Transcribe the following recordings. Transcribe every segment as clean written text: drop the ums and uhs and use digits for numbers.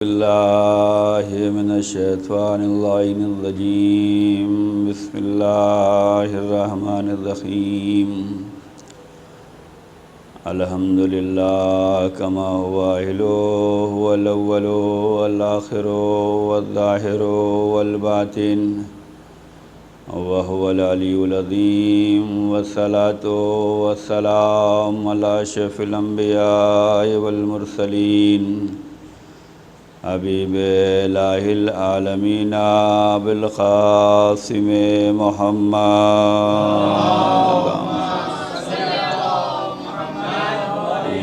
بالله من الشيطان اللعين الرجيم. بسم الله الرحمن الرحيم. الحمد لله كما هو أهله، هو الأول والآخر والظاهر والباطن، وهو العلي العظيم. والصلاة والسلام على أشرف الأنبياء والمرسلين، حبیب الہ العالمین بالقاسم محمد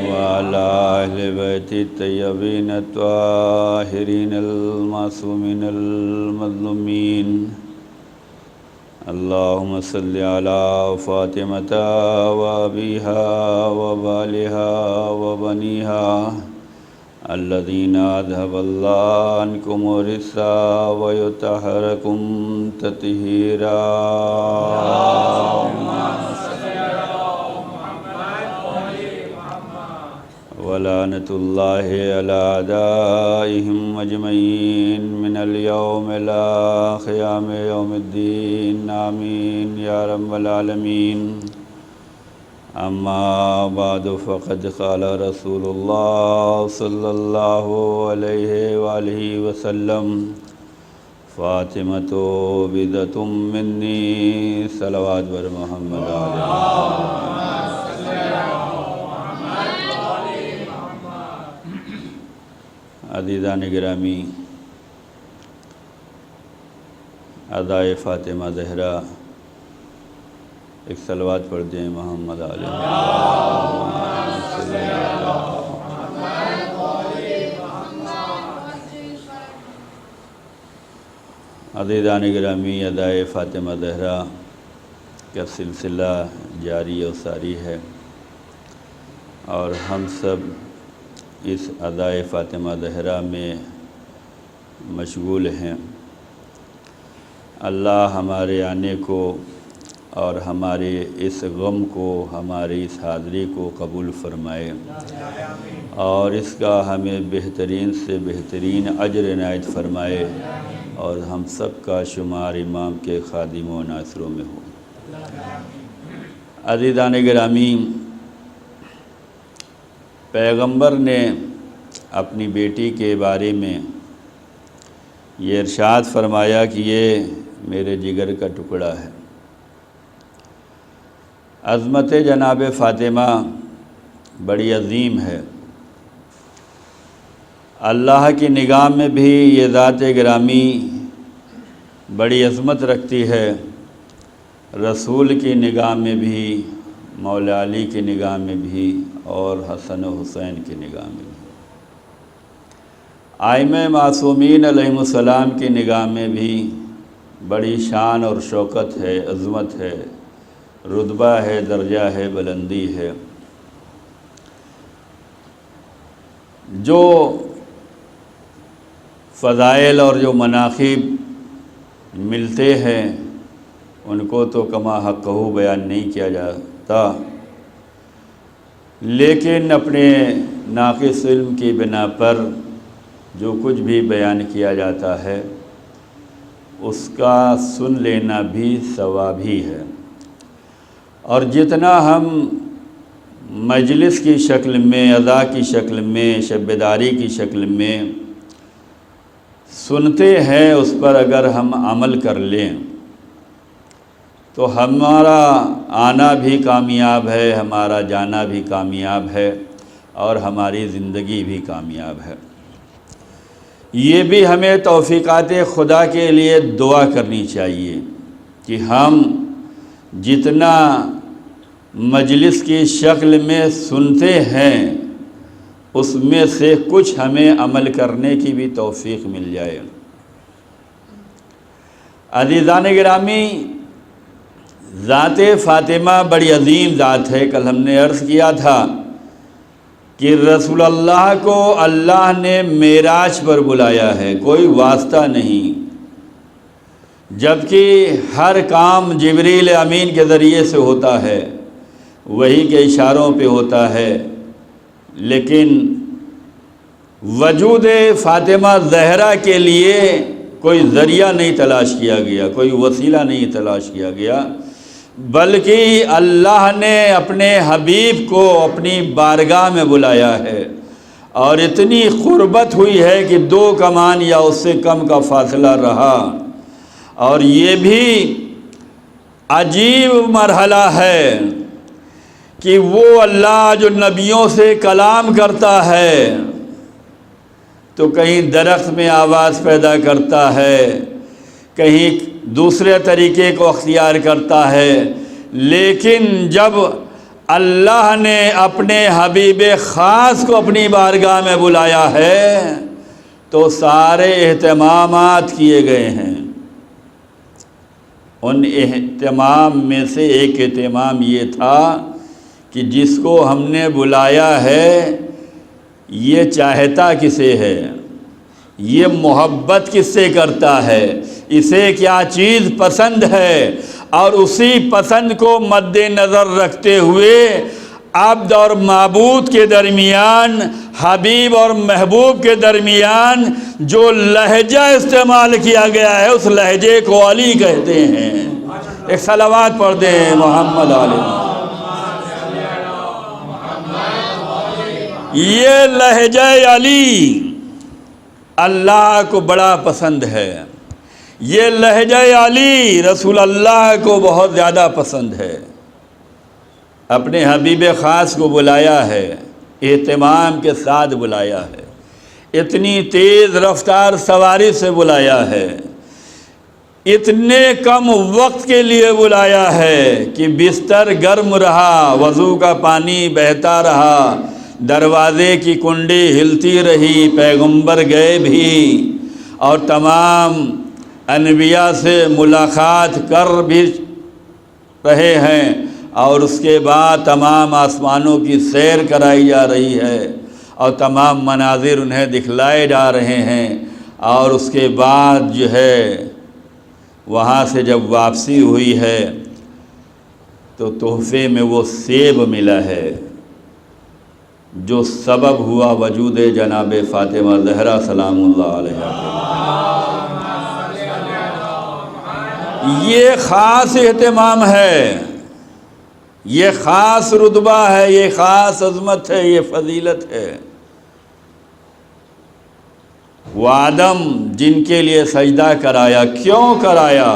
وعلى اہل بیت الطیبین الطاہرین المعصومین المظلومین. اللہم صل علی فاطمۃ وابیہا وبالہا وبنیہا الذين أذهب الله عنكم الرجس ويطهركم تطهيرا. ولعنة الله على أعدائهم أجمعين من اليوم إلى قيام يوم الدين. آمين يا رب العالمين. اما بعد فقد قال رسول اللہ صلی اللہ علیہ وآلہ وسلم: فاطمۃ بدعۃ منی. صلوات بر محمد علیہ. عزیزان گرامی، ادائے فاطمہ زہرا ایک صلوات پڑھ دیں محمد علیہ. عزیزان گرامی، ادائے فاطمہ زہرا کا سلسلہ جاری و ساری ہے، اور ہم سب اس ادائے فاطمہ زہرا میں مشغول ہیں. اللہ ہمارے آنے کو اور ہمارے اس غم کو، ہماری اس حاضری کو قبول فرمائے، اور اس کا ہمیں بہترین سے بہترین اجر عنایت فرمائے، اور ہم سب کا شمار امام کے خادموں و ناصروں میں ہو. عزیزان گرامی، پیغمبر نے اپنی بیٹی کے بارے میں یہ ارشاد فرمایا کہ یہ میرے جگر کا ٹکڑا ہے. عظمت جناب فاطمہ بڑی عظیم ہے. اللہ کی نگاہ میں بھی یہ ذات گرامی بڑی عظمت رکھتی ہے. رسول کی نگاہ میں بھی، مولا علی کی نگاہ میں بھی، اور حسن و حسین کی نگاہ میں بھی، ائمہ معصومین علیہم السلام کی نگاہ میں بھی بڑی شان اور شوکت ہے، عظمت ہے، رتبہ ہے، درجہ ہے، بلندی ہے. جو فضائل اور جو مناقب ملتے ہیں ان کو تو کما حقہ بیان نہیں کیا جاتا، لیکن اپنے ناقص علم کی بنا پر جو کچھ بھی بیان کیا جاتا ہے اس کا سن لینا بھی ثواب ہی ہے. اور جتنا ہم مجلس کی شکل میں، ادا کی شکل میں، شب بیداری کی شکل میں سنتے ہیں، اس پر اگر ہم عمل کر لیں تو ہمارا آنا بھی کامیاب ہے، ہمارا جانا بھی کامیاب ہے، اور ہماری زندگی بھی کامیاب ہے. یہ بھی ہمیں توفیقات خدا کے لیے دعا کرنی چاہیے کہ ہم جتنا مجلس کی شکل میں سنتے ہیں اس میں سے کچھ ہمیں عمل کرنے کی بھی توفیق مل جائے. عزیزان گرامی، ذات فاطمہ بڑی عظیم ذات ہے. کل ہم نے عرض کیا تھا کہ رسول اللہ کو اللہ نے معراج پر بلایا ہے، کوئی واسطہ نہیں، جبکہ ہر کام جبریل امین کے ذریعے سے ہوتا ہے، وحی کے اشاروں پہ ہوتا ہے، لیکن وجود فاطمہ زہرا کے لیے کوئی ذریعہ نہیں تلاش کیا گیا، کوئی وسیلہ نہیں تلاش کیا گیا، بلکہ اللہ نے اپنے حبیب کو اپنی بارگاہ میں بلایا ہے، اور اتنی قربت ہوئی ہے کہ 2 کمان یا اس سے کم کا فاصلہ رہا۔ اور یہ بھی عجیب مرحلہ ہے کہ وہ اللہ جو نبیوں سے کلام کرتا ہے تو کہیں درخت میں آواز پیدا کرتا ہے، کہیں دوسرے طریقے کو اختیار کرتا ہے، لیکن جب اللہ نے اپنے حبیب خاص کو اپنی بارگاہ میں بلایا ہے تو سارے اہتمامات کیے گئے ہیں۔ ان اہتمام میں سے ایک اہتمام یہ تھا کہ جس کو ہم نے بلایا ہے یہ چاہتا کسے ہے، یہ محبت کس سے کرتا ہے، اسے کیا چیز پسند ہے، اور اسی پسند کو مد نظر رکھتے ہوئے عبد اور معبود کے درمیان، حبیب اور محبوب کے درمیان جو لہجہ استعمال کیا گیا ہے اس لہجے کو علی کہتے ہیں۔ ایک صلوات پڑھ دیں محمد علیہ۔ یہ لہجہ علی اللہ کو بڑا پسند ہے، یہ لہجہ علی رسول اللہ کو بہت زیادہ پسند ہے۔ اپنے حبیب خاص کو بلایا ہے، اہتمام کے ساتھ بلایا ہے، اتنی تیز رفتار سواری سے بلایا ہے، اتنے کم وقت کے لیے بلایا ہے کہ بستر گرم رہا، وضو کا پانی بہتا رہا، دروازے کی کنڈی ہلتی رہی، پیغمبر گئے بھی اور تمام انبیاء سے ملاقات کر بھی رہے ہیں، اور اس کے بعد تمام آسمانوں کی سیر کرائی جا رہی ہے اور تمام مناظر انہیں دکھلائے جا رہے ہیں، اور اس کے بعد جو ہے وہاں سے جب واپسی ہوئی ہے تو تحفے میں وہ سیب ملا ہے جو سبب ہوا وجود جناب فاطمہ زہرا سلام اللہ علیہا۔ یہ خاص اہتمام ہے، یہ خاص رتبہ ہے، یہ خاص عظمت ہے، یہ فضیلت ہے۔ وہ آدم جن کے لیے سجدہ کرایا، کیوں کرایا؟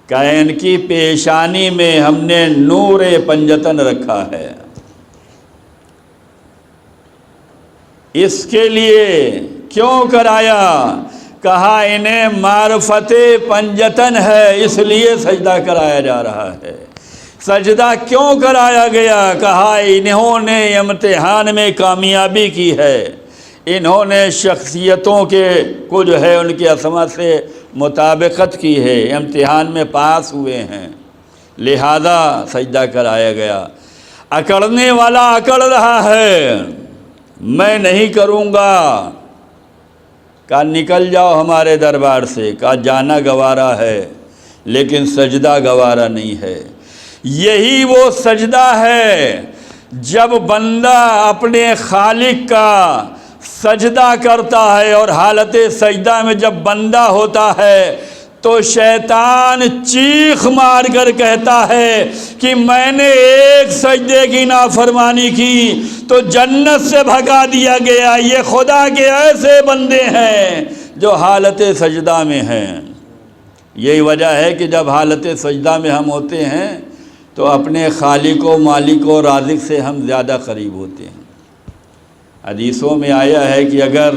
کہ ان کی پیشانی میں ہم نے نور پنجتن رکھا ہے، اس کے لیے کیوں کرایا؟ کہا انہیں معرفت پنجتن ہے اس لیے سجدہ کرایا جا رہا ہے۔ سجدہ کیوں کرایا گیا؟ کہا انہوں نے امتحان میں کامیابی کی ہے، انہوں نے شخصیتوں کے کو جو ہے ان کی عصمت سے مطابقت کی ہے، امتحان میں پاس ہوئے ہیں، لہذا سجدہ کرایا گیا۔ اکڑنے والا اکڑ رہا ہے، میں نہیں کروں گا، کہا نکل جاؤ ہمارے دربار سے، کہا جانا گوارا ہے لیکن سجدہ گوارا نہیں ہے۔ یہی وہ سجدہ ہے جب بندہ اپنے خالق کا سجدہ کرتا ہے، اور حالت سجدہ میں جب بندہ ہوتا ہے تو شیطان چیخ مار کر کہتا ہے کہ میں نے ایک سجدے کی نافرمانی کی تو جنت سے بھگا دیا گیا۔ یہ خدا کے ایسے بندے ہیں جو حالت سجدہ میں ہیں۔ یہی وجہ ہے کہ جب حالت سجدہ میں ہم ہوتے ہیں تو اپنے خالق و مالک و رازق سے ہم زیادہ قریب ہوتے ہیں۔ حدیثوں میں آیا ہے کہ اگر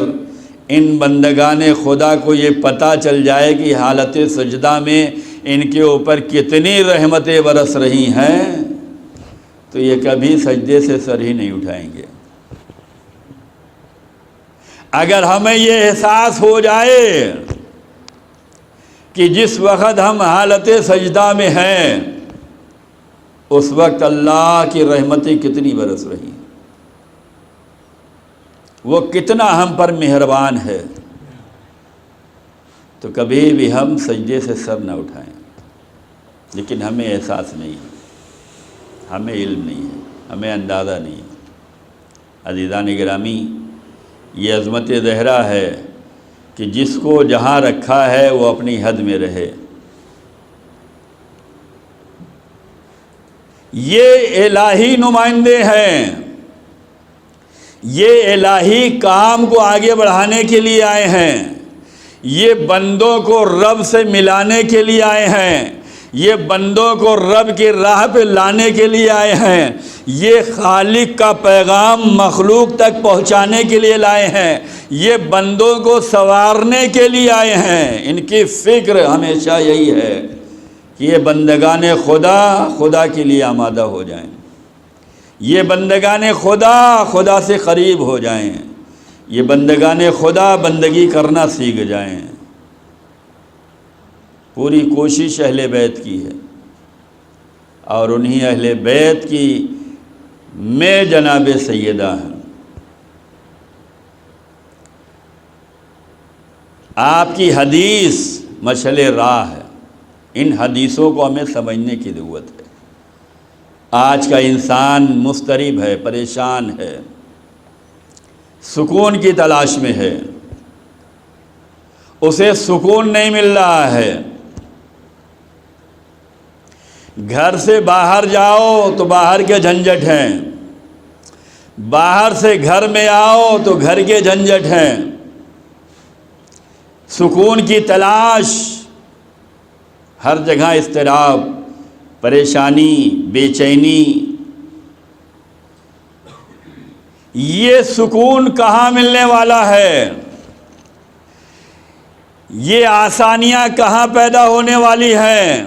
ان بندگان خدا کو یہ پتہ چل جائے کہ حالت سجدہ میں ان کے اوپر کتنی رحمتیں برس رہی ہیں تو یہ کبھی سجدے سے سر ہی نہیں اٹھائیں گے۔ اگر ہمیں یہ احساس ہو جائے کہ جس وقت ہم حالت سجدہ میں ہیں اس وقت اللہ کی رحمتیں کتنی برس رہی ہیں، وہ کتنا ہم پر مہربان ہے، تو کبھی بھی ہم سجدے سے سر نہ اٹھائیں۔ لیکن ہمیں احساس نہیں ہے، ہمیں علم نہیں ہے، ہمیں اندازہ نہیں ہے۔ عزیزان گرامی، یہ عظمت زہرا ہے کہ جس کو جہاں رکھا ہے وہ اپنی حد میں رہے۔ یہ الہی نمائندے ہیں، یہ الہی کام کو آگے بڑھانے کے لیے آئے ہیں، یہ بندوں کو رب سے ملانے کے لیے آئے ہیں، یہ بندوں کو رب کی راہ پہ لانے کے لیے آئے ہیں، یہ خالق کا پیغام مخلوق تک پہنچانے کے لیے لائے ہیں، یہ بندوں کو سنوارنے کے لیے آئے ہیں۔ ان کی فکر ہمیشہ یہی ہے کہ یہ بندگان خدا خدا کے لیے آمادہ ہو جائیں، یہ بندگان خدا خدا سے قریب ہو جائیں، یہ بندگان خدا بندگی کرنا سیکھ جائیں۔ پوری کوشش اہل بیت کی ہے، اور انہی اہل بیت کی میں جناب سیدہ ہیں۔ آپ کی حدیث مشعل راہ ہے، ان حدیثوں کو ہمیں سمجھنے کی ضرورت ہے۔ آج کا انسان مضطرب ہے، پریشان ہے، سکون کی تلاش میں ہے، اسے سکون نہیں مل رہا ہے۔ گھر سے باہر جاؤ تو باہر کے جھنجٹ ہیں، باہر سے گھر میں آؤ تو گھر کے جھنجٹ ہیں، سکون کی تلاش، ہر جگہ اضطراب، پریشانی، بے چینی۔ یہ سکون کہاں ملنے والا ہے؟ یہ آسانیاں کہاں پیدا ہونے والی ہیں؟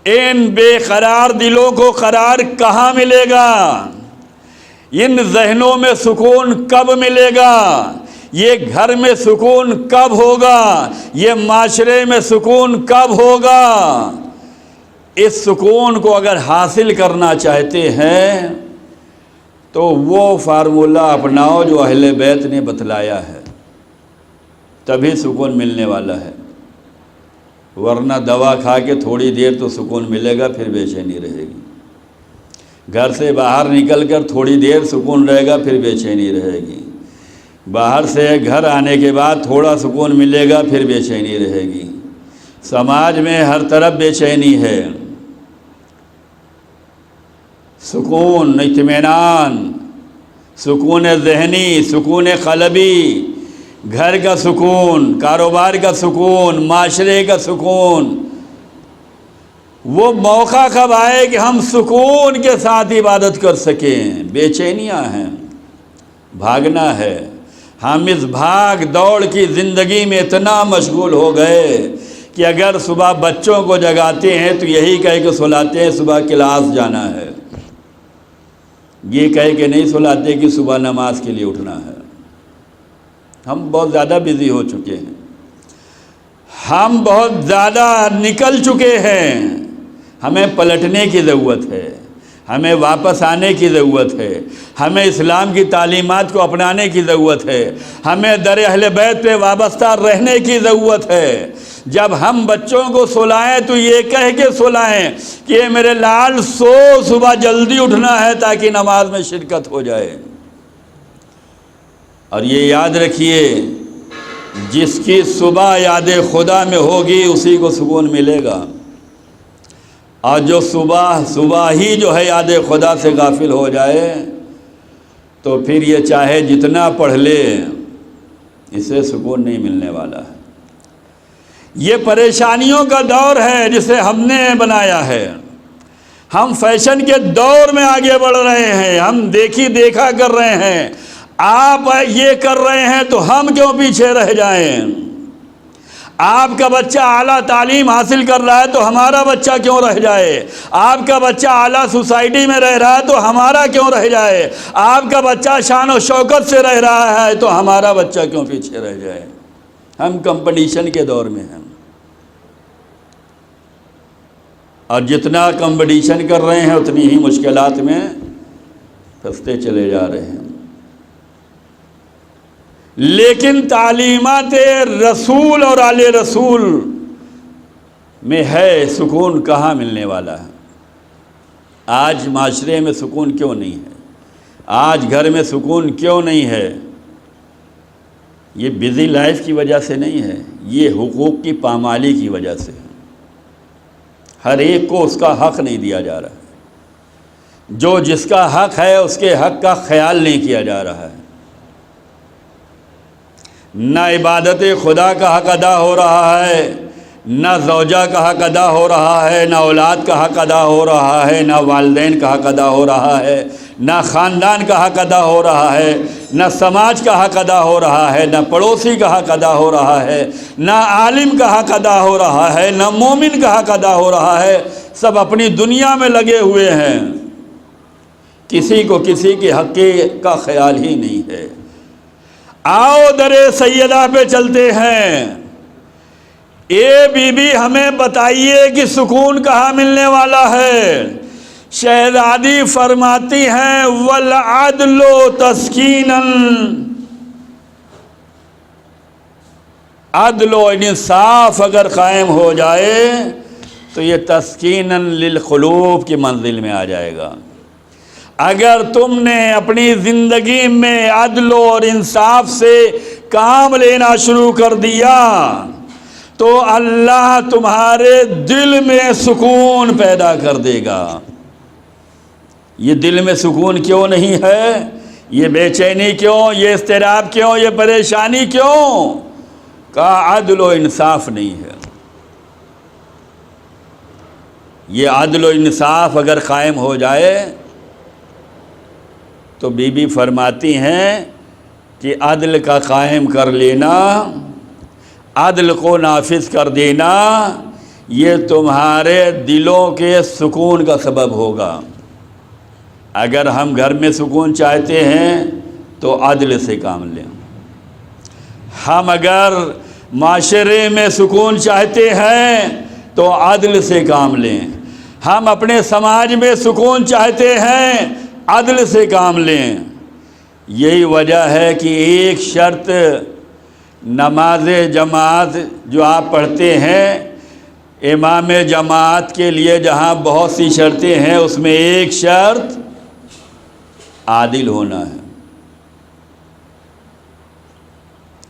ان بے قرار دلوں کو قرار کہاں ملے گا؟ ان ذہنوں میں سکون کب ملے گا؟ یہ گھر میں سکون کب ہوگا؟ یہ معاشرے میں سکون کب ہوگا؟ اس سکون کو اگر حاصل کرنا چاہتے ہیں تو وہ فارمولہ اپناؤ جو اہل بیت نے بتلایا ہے، تبھی سکون ملنے والا ہے۔ ورنہ دوا کھا کے تھوڑی دیر تو سکون ملے گا، پھر بے چینی رہے گی۔ گھر سے باہر نکل کر تھوڑی دیر سکون رہے گا، پھر بے چینی رہے گی۔ باہر سے گھر آنے کے بعد تھوڑا سکون ملے گا، پھر بے چینی رہے گی۔ سماج میں ہر طرف بے چینی ہے۔ سکون، اطمینان، سکون ذہنی، سکون قلبی، گھر کا سکون، کاروبار کا سکون، معاشرے کا سکون، وہ موقع کب آئے کہ ہم سکون کے ساتھ عبادت کر سکیں؟ بے چینیاں ہیں، بھاگنا ہے۔ ہم اس بھاگ دوڑ کی زندگی میں اتنا مشغول ہو گئے کہ اگر صبح بچوں کو جگاتے ہیں تو یہی کہہ کے سلاتے ہیں صبح کلاس جانا ہے، یہ کہہ کے نہیں سلاتے کہ صبح نماز کے لیے اٹھنا ہے۔ ہم بہت زیادہ بزی ہو چکے ہیں، ہم بہت زیادہ نکل چکے ہیں۔ ہمیں پلٹنے کی ضرورت ہے، ہمیں واپس آنے کی ضرورت ہے، ہمیں اسلام کی تعلیمات کو اپنانے کی ضرورت ہے، ہمیں در اہل بیت پہ وابستہ رہنے کی ضرورت ہے۔ جب ہم بچوں کو سلائیں تو یہ کہہ کے سلائیں کہ اے میرے لال سو، صبح جلدی اٹھنا ہے تاکہ نماز میں شرکت ہو جائے۔ اور یہ یاد رکھیے، جس کی صبح یاد خدا میں ہوگی اسی کو سکون ملے گا، اور جو صبح ہی جو ہے یاد خدا سے غافل ہو جائے تو پھر یہ چاہے جتنا پڑھ لے اسے سکون نہیں ملنے والا ہے۔ یہ پریشانیوں کا دور ہے جسے ہم نے بنایا ہے۔ ہم فیشن کے دور میں آگے بڑھ رہے ہیں، ہم دیکھا کر رہے ہیں۔ آپ یہ کر رہے ہیں تو ہم کیوں پیچھے رہ جائیں؟ آپ کا بچہ اعلیٰ تعلیم حاصل کر رہا ہے تو ہمارا بچہ کیوں رہ جائے؟ آپ کا بچہ اعلیٰ سوسائٹی میں رہ رہا ہے تو ہمارا کیوں رہ جائے؟ آپ کا بچہ شان و شوکت سے رہ رہا ہے تو ہمارا بچہ کیوں پیچھے رہ جائے؟ ہم کمپٹیشن کے دور میں ہیں، اور جتنا کمپٹیشن کر رہے ہیں اتنی ہی مشکلات میں پھنستے چلے جا رہے ہیں۔ لیکن تعلیمات رسول اور آل رسول میں ہے سکون کہاں ملنے والا ہے؟ آج معاشرے میں سکون کیوں نہیں ہے؟ آج گھر میں سکون کیوں نہیں ہے؟ یہ بزی لائف کی وجہ سے نہیں ہے، یہ حقوق کی پامالی کی وجہ سے ہے۔ ہر ایک کو اس کا حق نہیں دیا جا رہا ہے، جو جس کا حق ہے اس کے حق کا خیال نہیں کیا جا رہا ہے۔ نہ عبادت خدا کا حق ادا ہو رہا ہے، نہ زوجہ کا حق ادا ہو رہا ہے، نہ اولاد کا حق ادا ہو رہا ہے، نہ والدین کا حق ادا ہو رہا ہے، نہ خاندان کا حق ادا ہو رہا ہے، نہ سماج کا حق ادا ہو رہا ہے، نہ پڑوسی کا حق ادا ہو رہا ہے، نہ عالم کا حق ادا ہو رہا ہے، نہ مومن کا حق ادا ہو رہا ہے۔ سب اپنی دنیا میں لگے ہوئے ہیں، کسی کو کسی کے حق کا خیال ہی نہیں ہے۔ آؤ در سیدہ پہ چلتے ہیں۔ اے بی بی ہمیں بتائیے کہ سکون کہاں ملنے والا ہے؟ شہزادی فرماتی ہیں والعدل تسکینا، عدل و انصاف اگر قائم ہو جائے تو یہ تسکینا للقلوب کی منزل میں آ جائے گا۔ اگر تم نے اپنی زندگی میں عدل اور انصاف سے کام لینا شروع کر دیا تو اللہ تمہارے دل میں سکون پیدا کر دے گا۔ یہ دل میں سکون کیوں نہیں ہے؟ یہ بے چینی کیوں؟ یہ اضطراب کیوں؟ یہ پریشانی کیوں؟ کہا عدل و انصاف نہیں ہے۔ یہ عدل و انصاف اگر قائم ہو جائے تو بی بی فرماتی ہیں کہ عدل کا قائم کر لینا، عدل کو نافذ کر دینا، یہ تمہارے دلوں کے سکون کا سبب ہوگا۔ اگر ہم گھر میں سکون چاہتے ہیں تو عدل سے کام لیں، ہم اگر معاشرے میں سکون چاہتے ہیں تو عدل سے کام لیں، ہم اپنے سماج میں سکون چاہتے ہیں عدل سے کام لیں۔ یہی وجہ ہے کہ ایک شرط نماز جماعت جو آپ پڑھتے ہیں، امام جماعت کے لیے جہاں بہت سی شرطیں ہیں اس میں ایک شرط عادل ہونا ہے،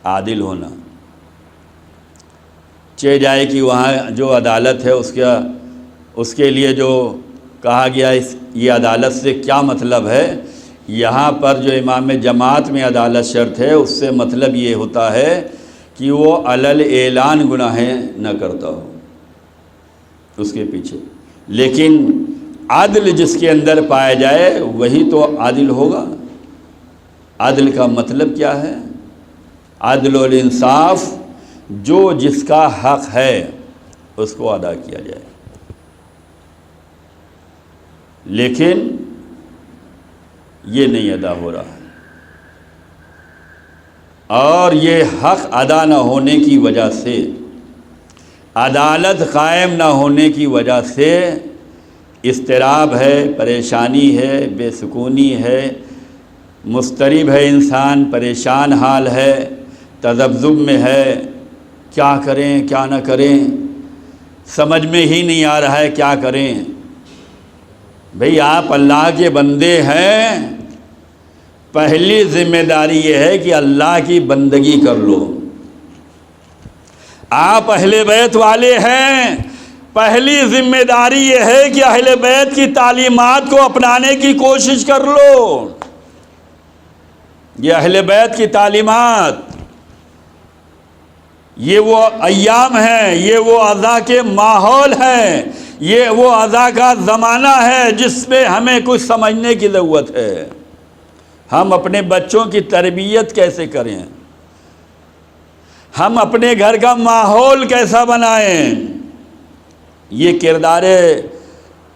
عادل ہونا۔ چہ جائے کہ وہاں جو عدالت ہے اس کے لیے جو کہا گیا یہ عدالت سے کیا مطلب ہے؟ یہاں پر جو امام جماعت میں عدالت شرط ہے اس سے مطلب یہ ہوتا ہے کہ وہ علل اعلان گناہیں نہ کرتا ہو اس کے پیچھے، لیکن عدل جس کے اندر پایا جائے وہی تو عادل ہوگا۔ عدل کا مطلب کیا ہے؟ عدل و انصاف، جو جس کا حق ہے اس کو ادا کیا جائے، لیکن یہ نہیں ادا ہو رہا ہے، اور یہ حق ادا نہ ہونے کی وجہ سے، عدالت قائم نہ ہونے کی وجہ سے اضطراب ہے، پریشانی ہے، بے سکونی ہے، مضطرب ہے انسان، پریشان حال ہے، تذبذب میں ہے، کیا کریں کیا نہ کریں، سمجھ میں ہی نہیں آ رہا ہے کیا کریں۔ بھئی آپ اللہ کے بندے ہیں، پہلی ذمہ داری یہ ہے کہ اللہ کی بندگی کر لو۔ آپ اہل بیت والے ہیں، پہلی ذمہ داری یہ ہے کہ اہل بیت کی تعلیمات کو اپنانے کی کوشش کر لو۔ یہ اہل بیت کی تعلیمات، یہ وہ ایام ہیں، یہ وہ عزا کے ماحول ہیں، یہ وہ عزا کا زمانہ ہے جس میں ہمیں کچھ سمجھنے کی ضرورت ہے۔ ہم اپنے بچوں کی تربیت کیسے کریں، ہم اپنے گھر کا ماحول کیسا بنائیں، یہ کردار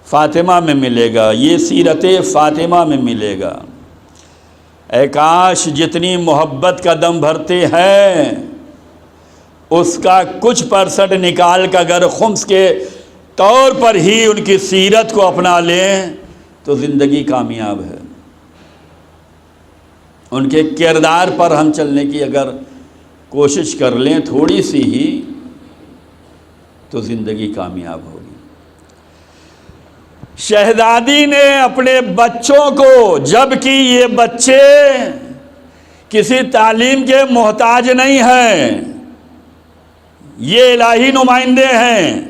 فاطمہ میں ملے گا، یہ سیرت فاطمہ میں ملے گا۔ اے کاش جتنی محبت کا دم بھرتے ہیں اس کا کچھ % نکال کر اگر خمس کے طور پر ہی ان کی سیرت کو اپنا لیں تو زندگی کامیاب ہے۔ ان کے کردار پر ہم چلنے کی اگر کوشش کر لیں تھوڑی سی ہی تو زندگی کامیاب ہوگی۔ شہزادی نے اپنے بچوں کو، جب کہ یہ بچے کسی تعلیم کے محتاج نہیں ہیں، یہ الہی نمائندے ہیں،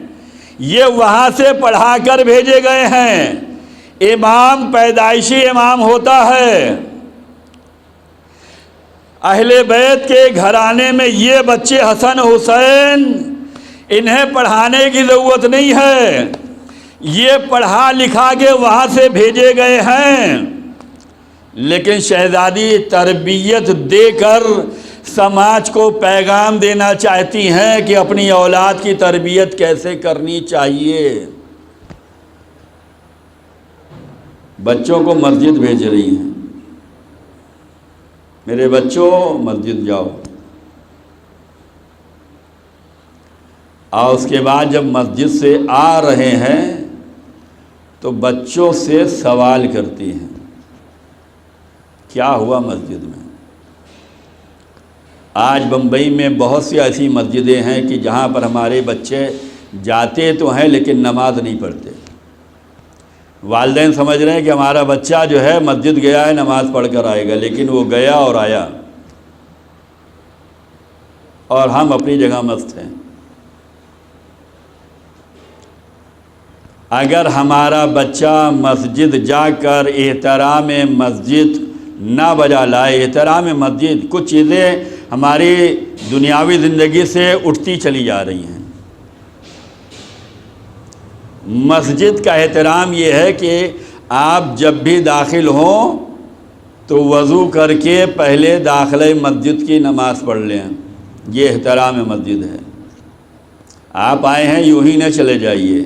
یہ وہاں سے پڑھا کر بھیجے گئے ہیں۔ امام پیدائشی امام ہوتا ہے، اہل بیت کے گھرانے میں یہ بچے حسن حسین، انہیں پڑھانے کی ضرورت نہیں ہے، یہ پڑھا لکھا کے وہاں سے بھیجے گئے ہیں۔ لیکن شہزادی تربیت دے کر سماج کو پیغام دینا چاہتی ہیں کہ اپنی اولاد کی تربیت کیسے کرنی چاہیے۔ بچوں کو مسجد بھیج رہی ہیں، میرے بچوں مسجد جاؤ، اور اس کے بعد جب مسجد سے آ رہے ہیں تو بچوں سے سوال کرتی ہیں کیا ہوا مسجد میں۔ آج بمبئی میں بہت سی ایسی مسجدیں ہیں کہ جہاں پر ہمارے بچے جاتے تو ہیں لیکن نماز نہیں پڑھتے۔ والدین سمجھ رہے ہیں کہ ہمارا بچہ جو ہے مسجد گیا ہے نماز پڑھ کر آئے گا، لیکن وہ گیا اور آیا، اور ہم اپنی جگہ مست ہیں۔ اگر ہمارا بچہ مسجد جا کر احترام مسجد نہ بجا لائے، احترام مسجد، کچھ چیزیں ہماری دنیاوی زندگی سے اٹھتی چلی جا رہی ہیں۔ مسجد کا احترام یہ ہے کہ آپ جب بھی داخل ہوں تو وضو کر کے پہلے داخلہ مسجد کی نماز پڑھ لیں، یہ احترام مسجد ہے۔ آپ آئے ہیں یوں ہی نہ چلے جائیے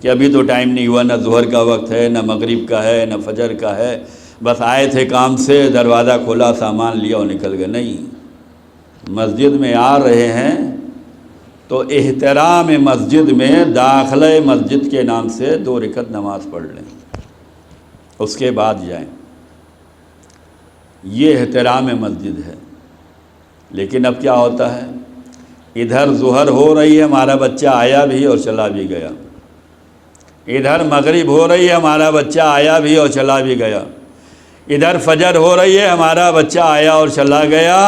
کہ ابھی تو ٹائم نہیں ہوا، نہ ظہر کا وقت ہے، نہ مغرب کا ہے، نہ فجر کا ہے، بس آئے تھے کام سے، دروازہ کھولا، سامان لیا اور نکل گئے۔ نہیں، مسجد میں آ رہے ہیں تو احترام مسجد میں داخلہ مسجد کے نام سے 2 رکعت نماز پڑھ لیں، اس کے بعد جائیں، یہ احترام مسجد ہے۔ لیکن اب کیا ہوتا ہے، ادھر ظہر ہو رہی ہے، ہمارا بچہ آیا بھی اور چلا بھی گیا، ادھر مغرب ہو رہی ہے، ہمارا بچہ آیا بھی اور چلا بھی گیا، ادھر فجر ہو رہی ہے، ہمارا بچہ آیا اور چلا گیا۔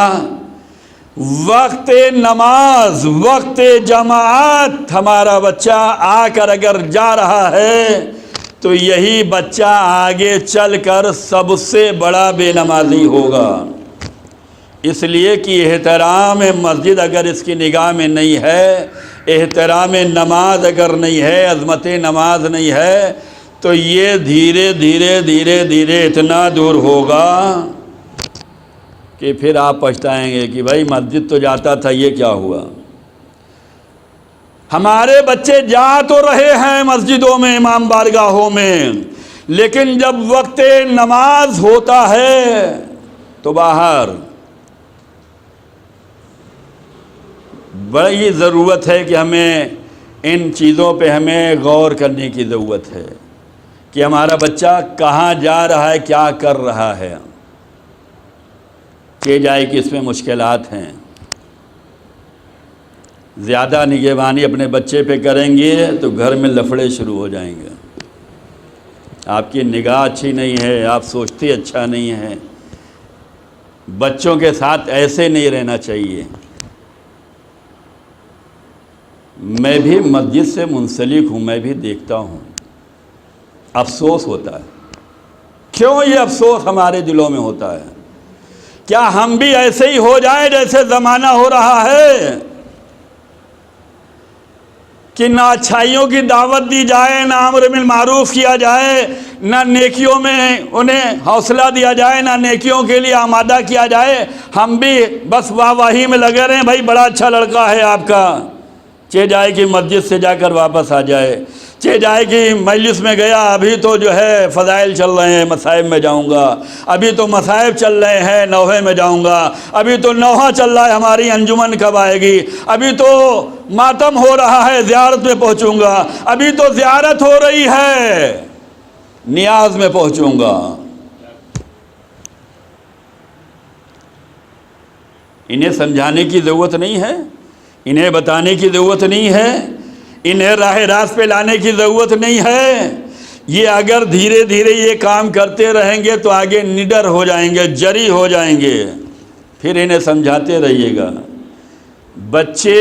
وقت نماز، وقت جماعت ہمارا بچہ آ کر اگر جا رہا ہے تو یہی بچہ آگے چل کر سب سے بڑا بے نمازی ہوگا۔ اس لیے کہ احترام مسجد اگر اس کی نگاہ میں نہیں ہے، احترام نماز اگر نہیں ہے، عظمت نماز نہیں ہے، تو یہ دھیرے دھیرے دھیرے دھیرے اتنا دور ہوگا کہ پھر آپ پچھتائیں گے کہ بھائی مسجد تو جاتا تھا، یہ کیا ہوا۔ ہمارے بچے جا تو رہے ہیں مسجدوں میں، امام بارگاہوں میں، لیکن جب وقت نماز ہوتا ہے تو باہر۔ بڑی ضرورت ہے کہ ہمیں ان چیزوں پہ ہمیں غور کرنے کی ضرورت ہے کہ ہمارا بچہ کہاں جا رہا ہے، کیا کر رہا ہے۔ کہ جائے کہ اس میں مشکلات ہیں، زیادہ نگہبانی اپنے بچے پہ کریں گے تو گھر میں لفڑے شروع ہو جائیں گے۔ آپ کی نگاہ اچھی نہیں ہے، آپ سوچتے اچھا نہیں ہے۔ بچوں کے ساتھ ایسے نہیں رہنا چاہیے۔ میں بھی مسجد سے منسلک ہوں، میں بھی دیکھتا ہوں، افسوس ہوتا ہے۔ کیوں یہ افسوس ہمارے دلوں میں ہوتا ہے؟ کیا ہم بھی ایسے ہی ہو جائیں جیسے زمانہ ہو رہا ہے کہ نہ اچھائیوں کی دعوت دی جائے، نہ امر بالمعروف کیا جائے، نہ نیکیوں میں انہیں حوصلہ دیا جائے، نہ نیکیوں کے لیے آمادہ کیا جائے، ہم بھی بس واہ واہی میں لگے رہیں، بھائی بڑا اچھا لڑکا ہے آپ کا، چہ جائے کہ مسجد سے جا کر واپس آ جائے، چہ جائے کہ مجلس میں گیا، ابھی تو جو ہے فضائل چل رہے ہیں، مصائب میں جاؤں گا، ابھی تو مصائب چل رہے ہیں، نوحے میں جاؤں گا، ابھی تو نوحہ چل رہا ہے، ہماری انجمن کب آئے گی، ابھی تو ماتم ہو رہا ہے، زیارت میں پہنچوں گا، ابھی تو زیارت ہو رہی ہے، نیاز میں پہنچوں گا۔ انہیں سمجھانے کی ضرورت نہیں ہے، انہیں بتانے کی ضرورت نہیں ہے، انہیں راہ راست پہ لانے کی ضرورت نہیں ہے۔ یہ اگر دھیرے دھیرے یہ کام کرتے رہیں گے تو آگے نڈر ہو جائیں گے، جری ہو جائیں گے۔ پھر انہیں سمجھاتے رہیے گا۔ بچے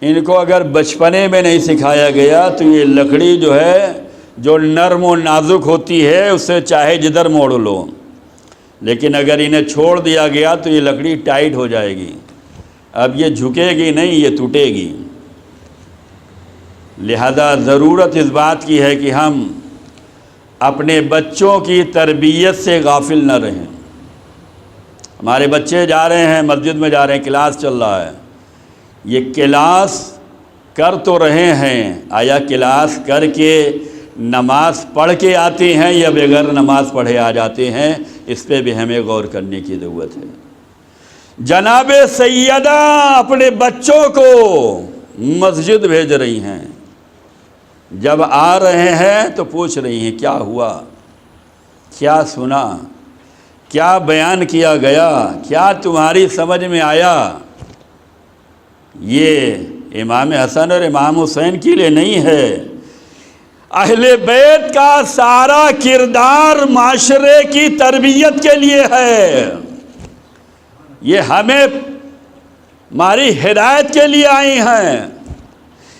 ان کو اگر بچپنے میں نہیں سکھایا گیا تو یہ لکڑی جو ہے، جو نرم و نازک ہوتی ہے، اسے چاہے جدھر موڑ لو، لیکن اگر انہیں چھوڑ دیا گیا تو یہ لکڑی ٹائٹ ہو جائے گی، اب یہ جھکے گی نہیں، یہ ٹوٹے گی۔ لہذا ضرورت اس بات کی ہے کہ ہم اپنے بچوں کی تربیت سے غافل نہ رہیں۔ ہمارے بچے جا رہے ہیں، مسجد میں جا رہے ہیں، کلاس چل رہا ہے، یہ کلاس کر تو رہے ہیں، آیا کلاس کر کے نماز پڑھ کے آتے ہیں یا بغیر نماز پڑھے آ جاتے ہیں؟ اس پہ بھی ہمیں غور کرنے کی ضرورت ہے۔ جناب سیدہ اپنے بچوں کو مسجد بھیج رہی ہیں، جب آ رہے ہیں تو پوچھ رہی ہیں کیا ہوا، کیا سنا، کیا بیان کیا گیا، کیا تمہاری سمجھ میں آیا؟ یہ امام حسن اور امام حسین کے لیے نہیں ہے، اہل بیت کا سارا کردار معاشرے کی تربیت کے لیے ہے۔ یہ ہمیں ہماری ہدایت کے لیے آئی ہیں،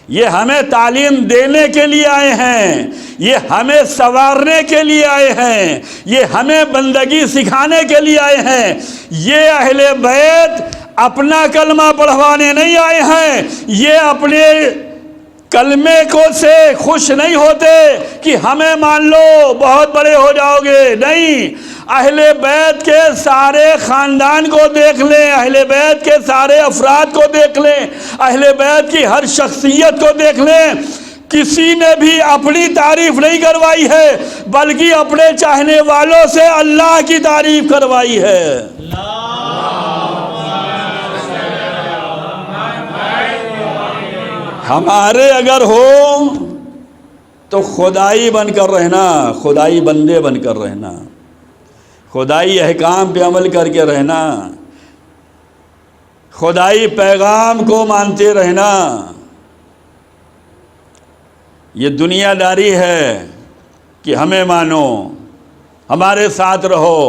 یہ ہمیں تعلیم دینے کے لیے آئے ہیں، یہ ہمیں سنوارنے کے لیے آئے ہیں، یہ ہمیں بندگی سکھانے کے لیے آئے ہیں۔ یہ اہل بیت اپنا کلمہ پڑھوانے نہیں آئے ہیں، یہ اپنے کلمے کو سے خوش نہیں ہوتے کہ ہمیں مان لو بہت بڑے ہو جاؤ گے، نہیں، اہل بیت کے سارے خاندان کو دیکھ لیں، اہل بیت کے سارے افراد کو دیکھ لیں، اہل بیت کی ہر شخصیت کو دیکھ لیں، کسی نے بھی اپنی تعریف نہیں کروائی ہے بلکہ اپنے چاہنے والوں سے اللہ کی تعریف کروائی ہے۔ ہمارے اگر ہو تو خدائی بن کر رہنا، خدائی بندے بن کر رہنا، خدائی احکام پہ عمل کر کے رہنا، خدائی پیغام کو مانتے رہنا۔ یہ دنیا داری ہے کہ ہمیں مانو، ہمارے ساتھ رہو،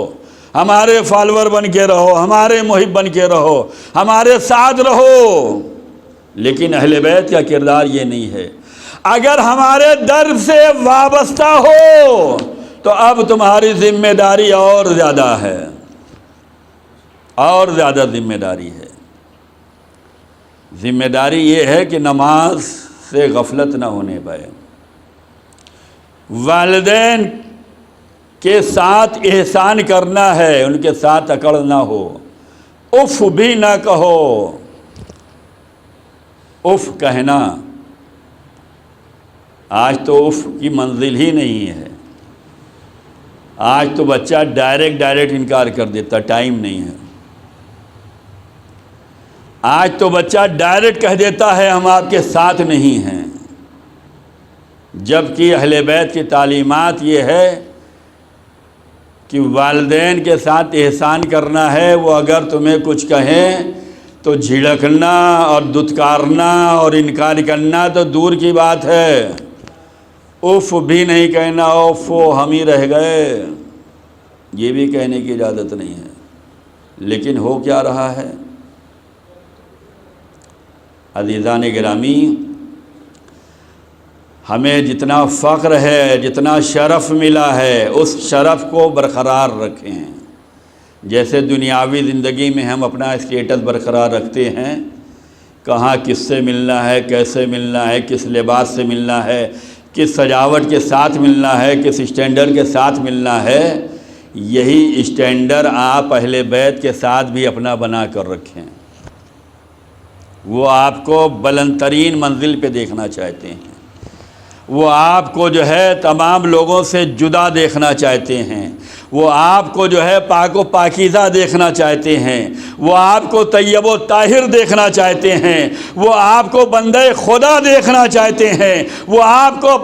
ہمارے فالور بن کے رہو، ہمارے محب بن کے رہو، ہمارے ساتھ رہو، لیکن اہل بیت کا کردار یہ نہیں ہے۔ اگر ہمارے درد سے وابستہ ہو تو اب تمہاری ذمہ داری اور زیادہ ہے، اور زیادہ ذمہ داری ہے۔ ذمہ داری یہ ہے کہ نماز سے غفلت نہ ہونے پائے، والدین کے ساتھ احسان کرنا ہے، ان کے ساتھ اکڑ نہ ہو، اف بھی نہ کہو۔ اف کہنا آج تو اف کی منزل ہی نہیں ہے، آج تو بچہ ڈائریکٹ انکار کر دیتا، ٹائم نہیں ہے۔ آج تو بچہ ڈائریکٹ کہہ دیتا ہے ہم آپ کے ساتھ نہیں ہیں، جبکہ اہل بیت کی تعلیمات یہ ہے کہ والدین کے ساتھ احسان کرنا ہے، وہ اگر تمہیں کچھ کہیں تو جھڑکنا اور دھتکارنا اور انکار کرنا تو دور کی بات ہے، اف بھی نہیں کہنا، اف ہم ہی رہ گئے، یہ بھی کہنے کی اجازت نہیں ہے۔ لیکن ہو کیا رہا ہے؟ عزیزان گرامی، ہمیں جتنا فخر ہے، جتنا شرف ملا ہے، اس شرف کو برقرار رکھیں۔ جیسے دنیاوی زندگی میں ہم اپنا اسٹیٹس برقرار رکھتے ہیں، کہاں کس سے ملنا ہے، کیسے ملنا ہے، کس لباس سے ملنا ہے، کس سجاوٹ کے ساتھ ملنا ہے، کس اسٹینڈرڈ کے ساتھ ملنا ہے، یہی اسٹینڈرڈ آپ اہل بیت کے ساتھ بھی اپنا بنا کر رکھیں۔ وہ آپ کو بلند ترین منزل پہ دیکھنا چاہتے ہیں، وہ آپ کو جو ہے تمام لوگوں سے جدا دیکھنا چاہتے ہیں، وہ آپ کو جو ہے پاک و پاکیزہ دیکھنا چاہتے ہیں، وہ آپ کو طیب و طاہر دیکھنا چاہتے ہیں، وہ آپ کو بندہ خدا دیکھنا چاہتے ہیں، وہ آپ کو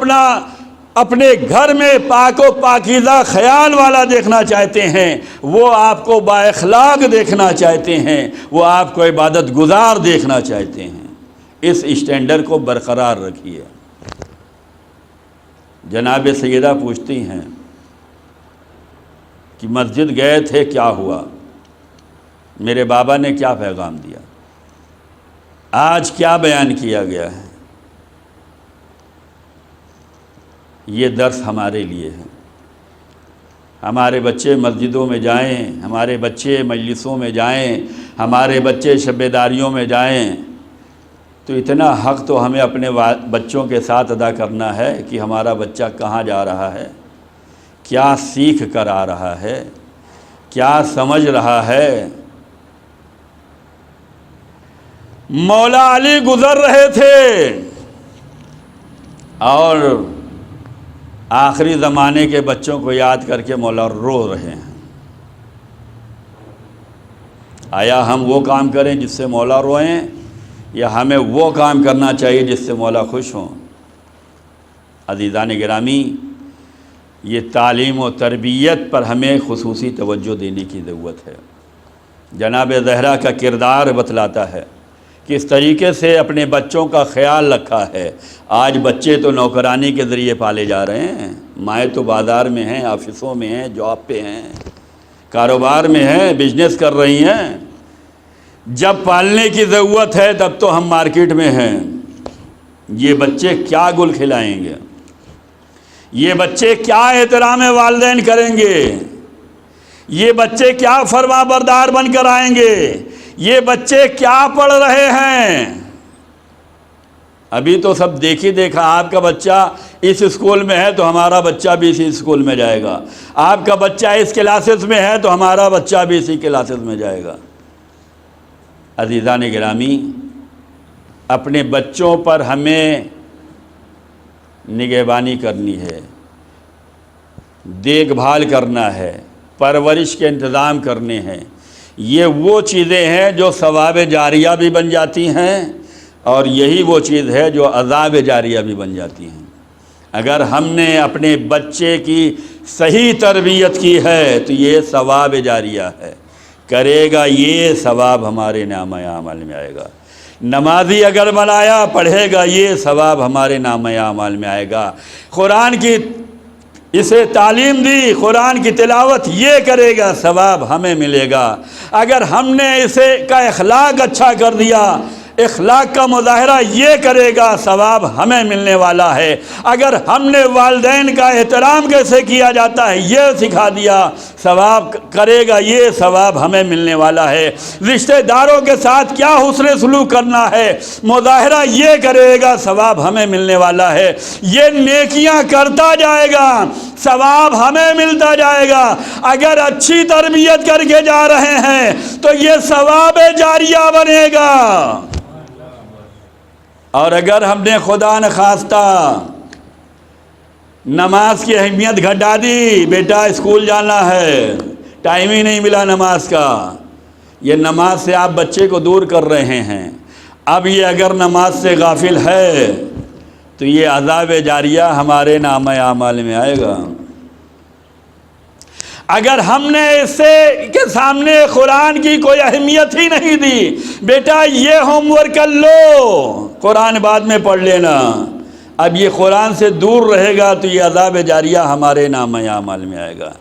اپنے گھر میں پاک و پاکیزہ خیال والا دیکھنا چاہتے ہیں، وہ آپ کو با اخلاق دیکھنا چاہتے ہیں، وہ آپ کو عبادت گزار دیکھنا چاہتے ہیں۔ اس اسٹینڈرڈ کو برقرار رکھیے۔ جناب سیدہ پوچھتی ہیں کہ مسجد گئے تھے کیا ہوا، میرے بابا نے کیا پیغام دیا، آج کیا بیان کیا گیا ہے۔ یہ درس ہمارے لیے ہے۔ ہمارے بچے مسجدوں میں جائیں، ہمارے بچے مجلسوں میں جائیں، ہمارے بچے شب داریوں میں جائیں، تو اتنا حق تو ہمیں اپنے بچوں کے ساتھ ادا کرنا ہے کہ ہمارا بچہ کہاں جا رہا ہے، کیا سیکھ کر آ رہا ہے، کیا سمجھ رہا ہے۔ مولا علی گزر رہے تھے اور آخری زمانے کے بچوں کو یاد کر کے مولا رو رہے ہیں۔ آیا ہم وہ کام کریں جس سے مولا روئیں، یا ہمیں وہ کام کرنا چاہیے جس سے مولا خوش ہوں؟ عزیزان گرامی، یہ تعلیم و تربیت پر ہمیں خصوصی توجہ دینے کی ضرورت ہے۔ جناب زہرا کا کردار بتلاتا ہے، کس طریقے سے اپنے بچوں کا خیال رکھا ہے۔ آج بچے تو نوکرانی کے ذریعے پالے جا رہے ہیں، مائیں تو بازار میں ہیں، آفسوں میں ہیں، جاب پہ ہیں، کاروبار میں ہیں، بزنس کر رہی ہیں۔ جب پالنے کی ضرورت ہے تب تو ہم مارکیٹ میں ہیں۔ یہ بچے کیا گل کھلائیں گے، یہ بچے کیا احترام والدین کریں گے، یہ بچے کیا فرما بردار بن کر آئیں گے، یہ بچے کیا پڑھ رہے ہیں۔ ابھی تو سب دیکھی دیکھا، آپ کا بچہ اس اسکول میں ہے تو ہمارا بچہ بھی اسی اسکول میں جائے گا، آپ کا بچہ اس کلاسز میں ہے تو ہمارا بچہ بھی اسی کلاسز میں جائے گا۔ عزیزان گرامی، اپنے بچوں پر ہمیں نگہبانی کرنی ہے، دیکھ بھال کرنا ہے، پرورش کے انتظام کرنے ہیں۔ یہ وہ چیزیں ہیں جو ثواب جاریہ بھی بن جاتی ہیں، اور یہی وہ چیز ہے جو عذاب جاریہ بھی بن جاتی ہیں۔ اگر ہم نے اپنے بچے کی صحیح تربیت کی ہے تو یہ ثواب جاریہ ہے، کرے گا یہ ثواب ہمارے نامہ اعمال میں آئے گا۔ نمازی اگر بنایا، پڑھے گا یہ ثواب ہمارے نامہ اعمال میں آئے گا۔ قرآن کی اسے تعلیم دی، قرآن کی تلاوت یہ کرے گا، ثواب ہمیں ملے گا۔ اگر ہم نے اسے کا اخلاق اچھا کر دیا، اخلاق کا مظاہرہ یہ کرے گا، ثواب ہمیں ملنے والا ہے۔ اگر ہم نے والدین کا احترام کیسے کیا جاتا ہے یہ سکھا دیا، ثواب کرے گا یہ ثواب ہمیں ملنے والا ہے۔ رشتہ داروں کے ساتھ کیا حسن سلوک کرنا ہے، مظاہرہ یہ کرے گا، ثواب ہمیں ملنے والا ہے۔ یہ نیکیاں کرتا جائے گا، ثواب ہمیں ملتا جائے گا۔ اگر اچھی تربیت کر کے جا رہے ہیں تو یہ ثواب جاریہ بنے گا۔ اور اگر ہم نے خدا نخواستہ نماز کی اہمیت گھٹا دی، بیٹا اسکول جانا ہے، ٹائم ہی نہیں ملا نماز کا، یہ نماز سے آپ بچے کو دور کر رہے ہیں۔ اب یہ اگر نماز سے غافل ہے تو یہ عذاب جاریہ ہمارے نامہ اعمال میں آئے گا۔ اگر ہم نے اس سے کے سامنے قرآن کی کوئی اہمیت ہی نہیں دی، بیٹا یہ ہوم ورک کر لو، قرآن بعد میں پڑھ لینا، اب یہ قرآن سے دور رہے گا تو یہ عذاب جاریہ ہمارے نامہ اعمال میں آئے گا۔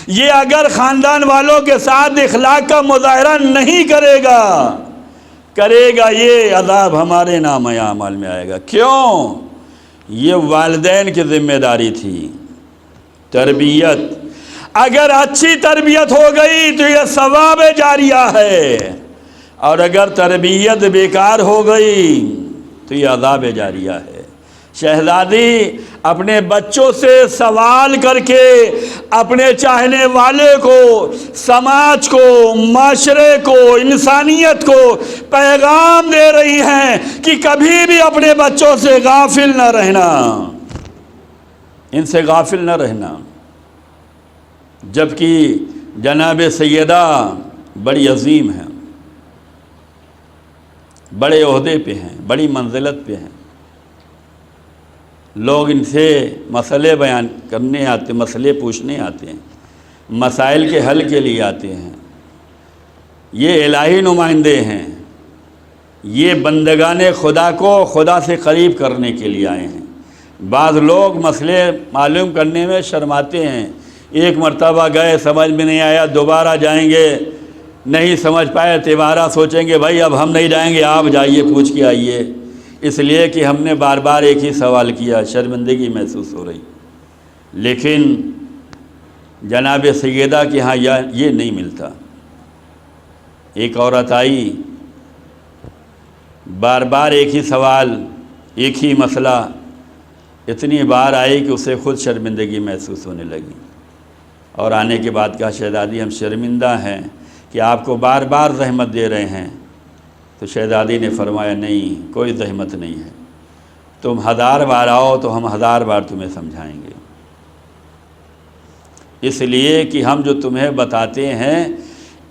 یہ اگر خاندان والوں کے ساتھ اخلاق کا مظاہرہ نہیں کرے گا، کرے گا یہ عذاب ہمارے نامہ اعمال میں آئے گا۔ کیوں؟ یہ والدین کی ذمہ داری تھی، تربیت۔ اگر اچھی تربیت ہو گئی تو یہ ثواب جاریہ ہے، اور اگر تربیت بیکار ہو گئی تو یہ عذاب جاریہ ہے۔ شہزادی اپنے بچوں سے سوال کر کے اپنے چاہنے والے کو، سماج کو، معاشرے کو، انسانیت کو پیغام دے رہی ہیں کہ کبھی بھی اپنے بچوں سے غافل نہ رہنا، ان سے غافل نہ رہنا۔ جبکہ جناب سیدہ بڑی عظیم ہیں، بڑے عہدے پہ ہیں، بڑی منزلت پہ ہیں، لوگ ان سے مسئلے بیان کرنے آتے، مسئلے پوچھنے آتے ہیں، مسائل کے حل کے لیے آتے ہیں۔ یہ الہی نمائندے ہیں، یہ بندگان خدا کو خدا سے قریب کرنے کے لیے آئے ہیں۔ بعض لوگ مسئلے معلوم کرنے میں شرماتے ہیں، ایک مرتبہ گئے سمجھ میں نہیں آیا، دوبارہ جائیں گے نہیں سمجھ پائے دوبارہ سوچیں گے بھائی اب ہم نہیں جائیں گے، آپ جائیے پوچھ کے آئیے، اس لیے کہ ہم نے بار بار ایک ہی سوال کیا، شرمندگی محسوس ہو رہی۔ لیکن جناب سیدہ کہ ہاں یہ نہیں ملتا۔ ایک عورت آئی، بار بار ایک ہی سوال، ایک ہی مسئلہ، اتنی بار آئی کہ اسے خود شرمندگی محسوس ہونے لگی، اور آنے کے بعد کہا شہزادی ہم شرمندہ ہیں کہ آپ کو بار بار زحمت دے رہے ہیں۔ تو شہزادی نے فرمایا نہیں، کوئی زحمت نہیں ہے، تم 1000 بار آؤ تو ہم 1000 بار تمہیں سمجھائیں گے، اس لیے کہ ہم جو تمہیں بتاتے ہیں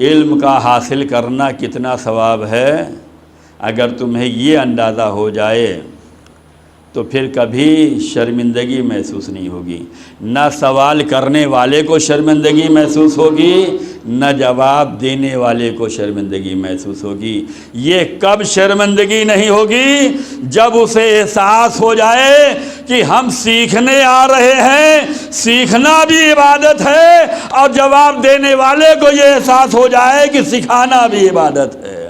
علم کا حاصل کرنا کتنا ثواب ہے، اگر تمہیں یہ اندازہ ہو جائے تو پھر کبھی شرمندگی محسوس نہیں ہوگی، نہ سوال کرنے والے کو شرمندگی محسوس ہوگی، نہ جواب دینے والے کو شرمندگی محسوس ہوگی۔ یہ کب شرمندگی نہیں ہوگی؟ جب اسے احساس ہو جائے کہ ہم سیکھنے آ رہے ہیں، سیکھنا بھی عبادت ہے، اور جواب دینے والے کو یہ احساس ہو جائے کہ سکھانا بھی عبادت ہے۔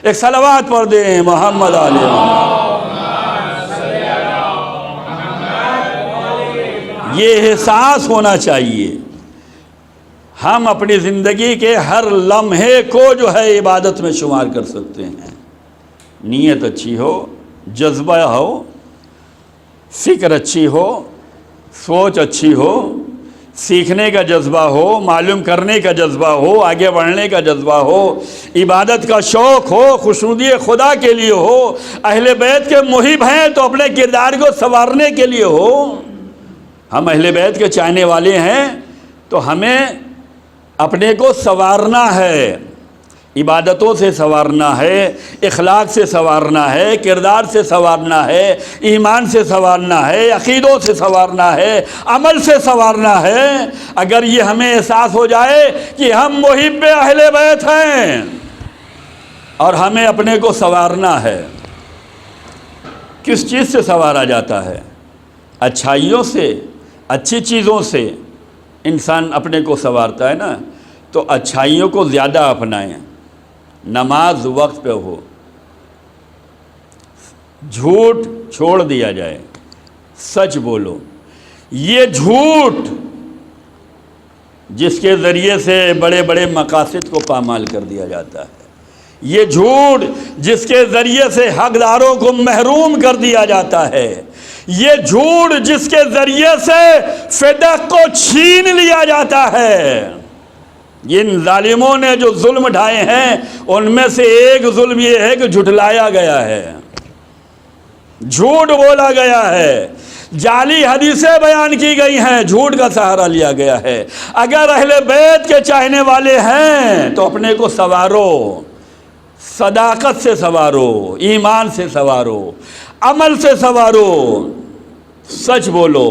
ایک صلوات پڑھ دیں محمد علیہ وسلم۔ یہ احساس ہونا چاہیے۔ ہم اپنی زندگی کے ہر لمحے کو جو ہے عبادت میں شمار کر سکتے ہیں، نیت اچھی ہو، جذبہ ہو، فکر اچھی ہو، سوچ اچھی ہو، سیکھنے کا جذبہ ہو، معلوم کرنے کا جذبہ ہو، آگے بڑھنے کا جذبہ ہو، عبادت کا شوق ہو، خوشنودی خدا کے لیے ہو، اہل بیت کے محب ہیں تو اپنے کردار کو سنوارنے کے لیے ہو۔ ہم اہل بیت کے چاہنے والے ہیں تو ہمیں اپنے کو سنوارنا ہے، عبادتوں سے سنوارنا ہے، اخلاق سے سنوارنا ہے، کردار سے سنوارنا ہے، ایمان سے سنوارنا ہے، عقیدوں سے سنوارنا ہے، عمل سے سنوارنا ہے۔ اگر یہ ہمیں احساس ہو جائے کہ ہم محب اہل بیت ہیں اور ہمیں اپنے کو سنوارنا ہے، کس چیز سے سنوارا جاتا ہے؟ اچھائیوں سے، اچھی چیزوں سے انسان اپنے کو سنوارتا ہے نا، تو اچھائیوں کو زیادہ اپنائیں، نماز وقت پہ ہو، جھوٹ چھوڑ دیا جائے، سچ بولو۔ یہ جھوٹ جس کے ذریعے سے بڑے بڑے مقاصد کو پامال کر دیا جاتا ہے، یہ جھوٹ جس کے ذریعے سے حقداروں کو محروم کر دیا جاتا ہے، یہ جھوٹ جس کے ذریعے سے فدق کو چھین لیا جاتا ہے۔ جن ظالموں نے جو ظلم ڈھائے ہیں ان میں سے ایک ظلم یہ ہے کہ جھٹلایا گیا ہے، جھوٹ بولا گیا ہے، جعلی حدیثیں بیان کی گئی ہیں، جھوٹ کا سہارا لیا گیا ہے۔ اگر اہل بیت کے چاہنے والے ہیں تو اپنے کو سنوارو، صداقت سے سنوارو، ایمان سے سنوارو، عمل سے سنوارو، سچ بولو،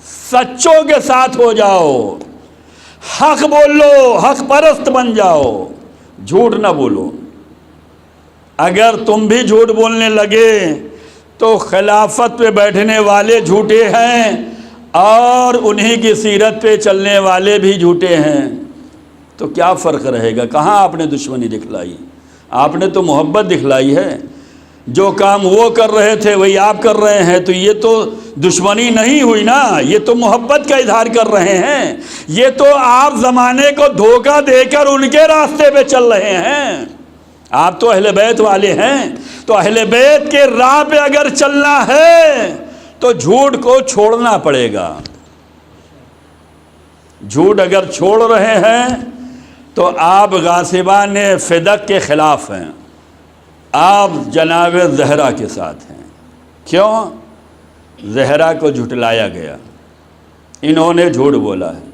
سچوں کے ساتھ ہو جاؤ، حق بولو، حق پرست بن جاؤ، جھوٹ نہ بولو۔ اگر تم بھی جھوٹ بولنے لگے تو خلافت پہ بیٹھنے والے جھوٹے ہیں اور انہی کی سیرت پہ چلنے والے بھی جھوٹے ہیں، تو کیا فرق رہے گا؟ کہاں آپ نے دشمنی دکھلائی؟ آپ نے تو محبت دکھلائی ہے۔ جو کام وہ کر رہے تھے وہی آپ کر رہے ہیں، تو یہ تو دشمنی نہیں ہوئی نا، یہ تو محبت کا اظہار کر رہے ہیں۔ یہ تو آپ زمانے کو دھوکہ دے کر ان کے راستے پہ چل رہے ہیں۔ آپ تو اہل بیت والے ہیں، تو اہل بیت کے راہ پہ اگر چلنا ہے تو جھوٹ کو چھوڑنا پڑے گا۔ جھوٹ اگر چھوڑ رہے ہیں تو آپ غاصبان فدق کے خلاف ہیں، آپ جناب زہرا کے ساتھ ہیں۔ کیوں؟ زہرا کو جھٹلایا گیا، انہوں نے جھوٹ بولا ہے،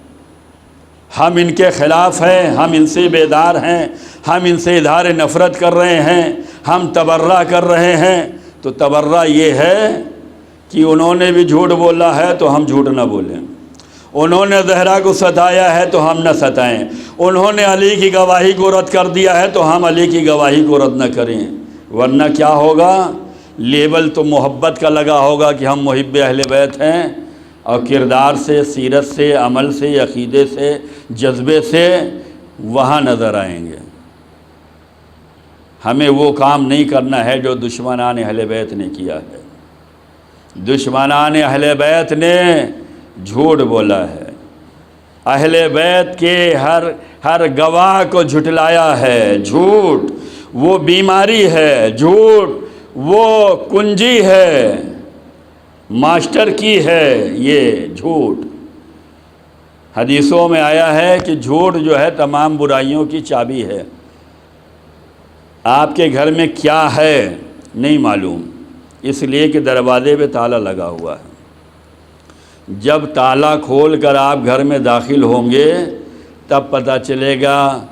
ہم ان کے خلاف ہیں، ہم ان سے بیدار ہیں، ہم ان سے اظہار نفرت کر رہے ہیں، ہم تبرہ کر رہے ہیں۔ تو تبرہ یہ ہے کہ انہوں نے بھی جھوٹ بولا ہے تو ہم جھوٹ نہ بولیں، انہوں نے زہرا کو ستایا ہے تو ہم نہ ستائیں، انہوں نے علی کی گواہی کو رد کر دیا ہے تو ہم علی کی گواہی کو رد نہ کریں، ورنہ کیا ہوگا؟ لیبل تو محبت کا لگا ہوگا کہ ہم محب اہل بیت ہیں، اور کردار سے، سیرت سے، عمل سے، عقیدے سے، جذبے سے وہاں نظر آئیں گے۔ ہمیں وہ کام نہیں کرنا ہے جو دشمنان اہل بیت نے کیا ہے۔ دشمنان اہل بیت نے جھوٹ بولا ہے، اہل بیت کے ہر گواہ کو جھٹلایا ہے۔ جھوٹ وہ بیماری ہے، جھوٹ وہ کنجی ہے، ماسٹر کی ہے یہ جھوٹ۔ حدیثوں میں آیا ہے کہ جھوٹ جو ہے تمام برائیوں کی چابی ہے۔ آپ کے گھر میں کیا ہے نہیں معلوم، اس لیے کہ دروازے پہ تالا لگا ہوا ہے۔ جب تالا کھول کر آپ گھر میں داخل ہوں گے تب پتہ چلے گا